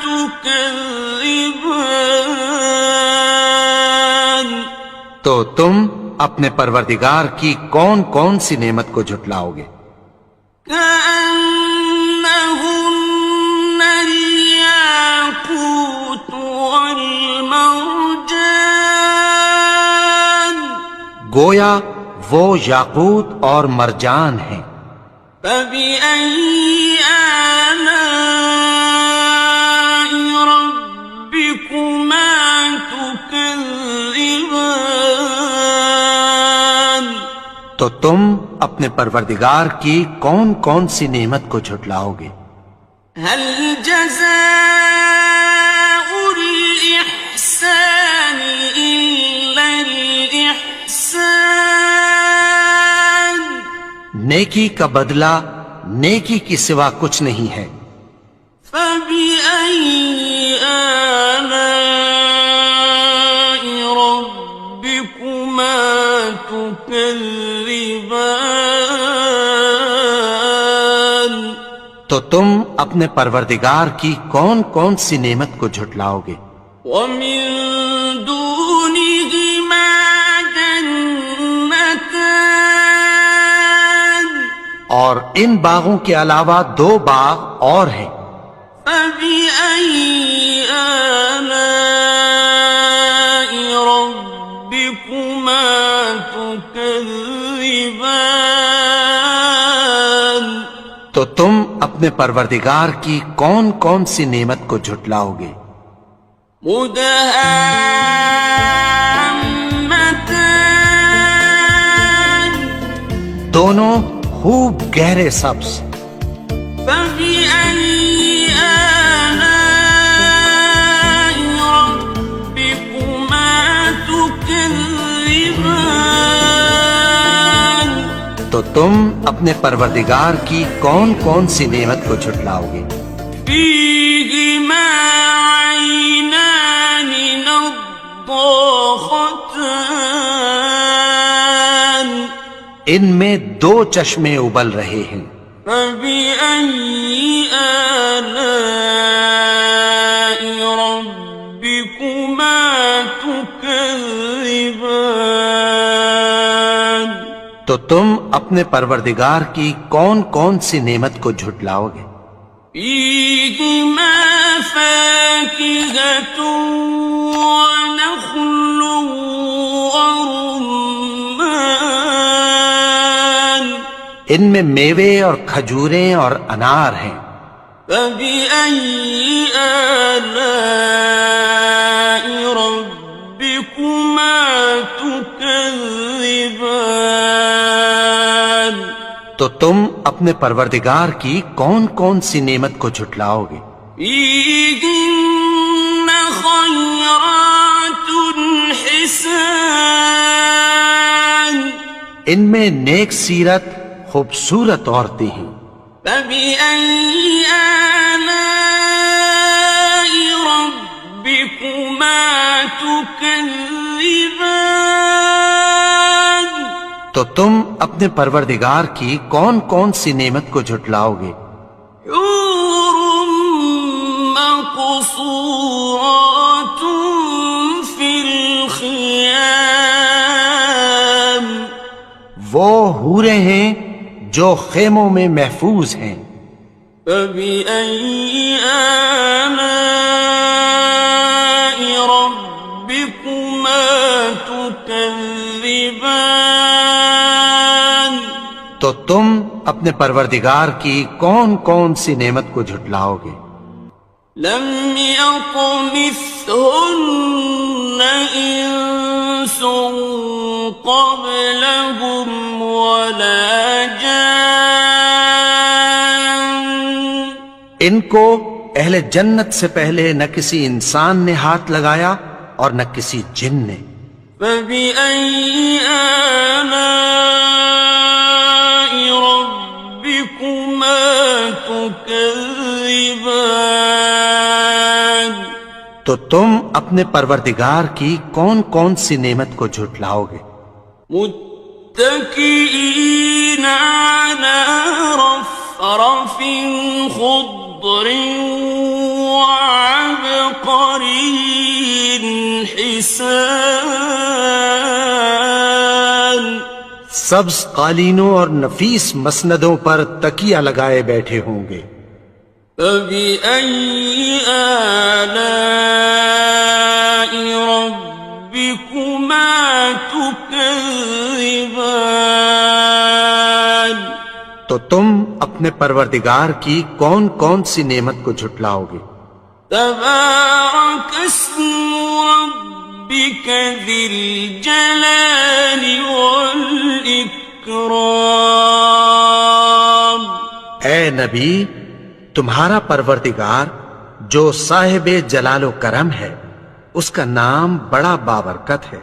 تُكَذِّبَانِ تو تم اپنے پروردگار کی کون کون سی نعمت کو جھٹلاؤ گے؟ كَأَنَّهُنَّ الْيَاقُوتُ وَالْمَرْجَانُ گویا وہ یاقوت اور مرجان ہیں. فَبِأَيِّ آلَاءِ رَبِّكُمَا تُكَذِّبَانِ تو تم اپنے پروردگار کی کون کون سی نعمت کو جھٹلاؤ گے؟ هَلْ جَزَاءُ الْإِحْسَانِ إِلَّا نیکی کا بدلہ نیکی کی سوا کچھ نہیں ہے. فبأي آلاء ربكما تكذبان. تو تم اپنے پروردگار کی کون کون سی نعمت کو جھٹلاؤ گے؟ ومن دونهما جنتان. اور ان باغوں کے علاوہ 2 باغ اور ہیں. فبأي آلاء ربكما تكذبان. تو تم اپنے پروردگار کی کون کون سی نعمت کو جھٹلاؤ گے؟ مدهامتان. دونوں خوب گہرے سبز. فبأي آلاء ربكما تكذبان. تو تم اپنے پروردگار کی کون کون سی نعمت کو جھٹلاؤ گے؟ فيهما عينان نضاختان. ان میں 2 چشمے ابل رہے ہیں. فبأي آلاء ربكما تكذبان. تو تم اپنے پروردگار کی کون کون سی نعمت کو جھٹلاؤ گے؟ فيهما فاكهة ونخل ورمان. ان میں میوے اور کھجوریں اور انار ہیں. فبأي آلاء ربكما تكذبان. تو تم اپنے پروردگار کی کون کون سی نعمت کو جھٹلاؤ گے؟ فيهن خيرات حسان. ان میں نیک سیرت خوبصورت عورتیں ہیں. فبأي آلاء ربكما تكذبان. تو تم اپنے پروردگار کی کون کون سی نعمت کو جھٹلاؤ گے؟ حور مقصورات في الخيام. وہ حوریں ہیں جو خیموں میں محفوظ ہیں. فبأي آلاء ربكما تكذبان. تو تم اپنے پروردگار کی کون کون سی نعمت کو جھٹلاؤ گے؟ لم يطمثهن إنس قبلهم ولا جان. ان کو اہل جنت سے پہلے نہ کسی انسان نے ہاتھ لگایا اور نہ کسی جن نے. فبأي آلاء ربكما تكذبان. تو تم اپنے پروردگار کی کون کون سی نعمت کو جھٹلاؤ گے؟ متكئين على رفرف خضر وعبقري حسان. سبز قالینوں اور نفیس مسندوں پر تکیہ لگائے بیٹھے ہوں گے. فبأي آلاء ربكما تكذبان. تو تم اپنے پروردگار کی کون کون سی نعمت کو جھٹلاؤ گے؟ تبارك اسم ربك ذي الجلال والإكرام. اے نبی، تمہارا پروردگار جو صاحب جلال و کرم ہے، اس کا نام بڑا بابرکت ہے.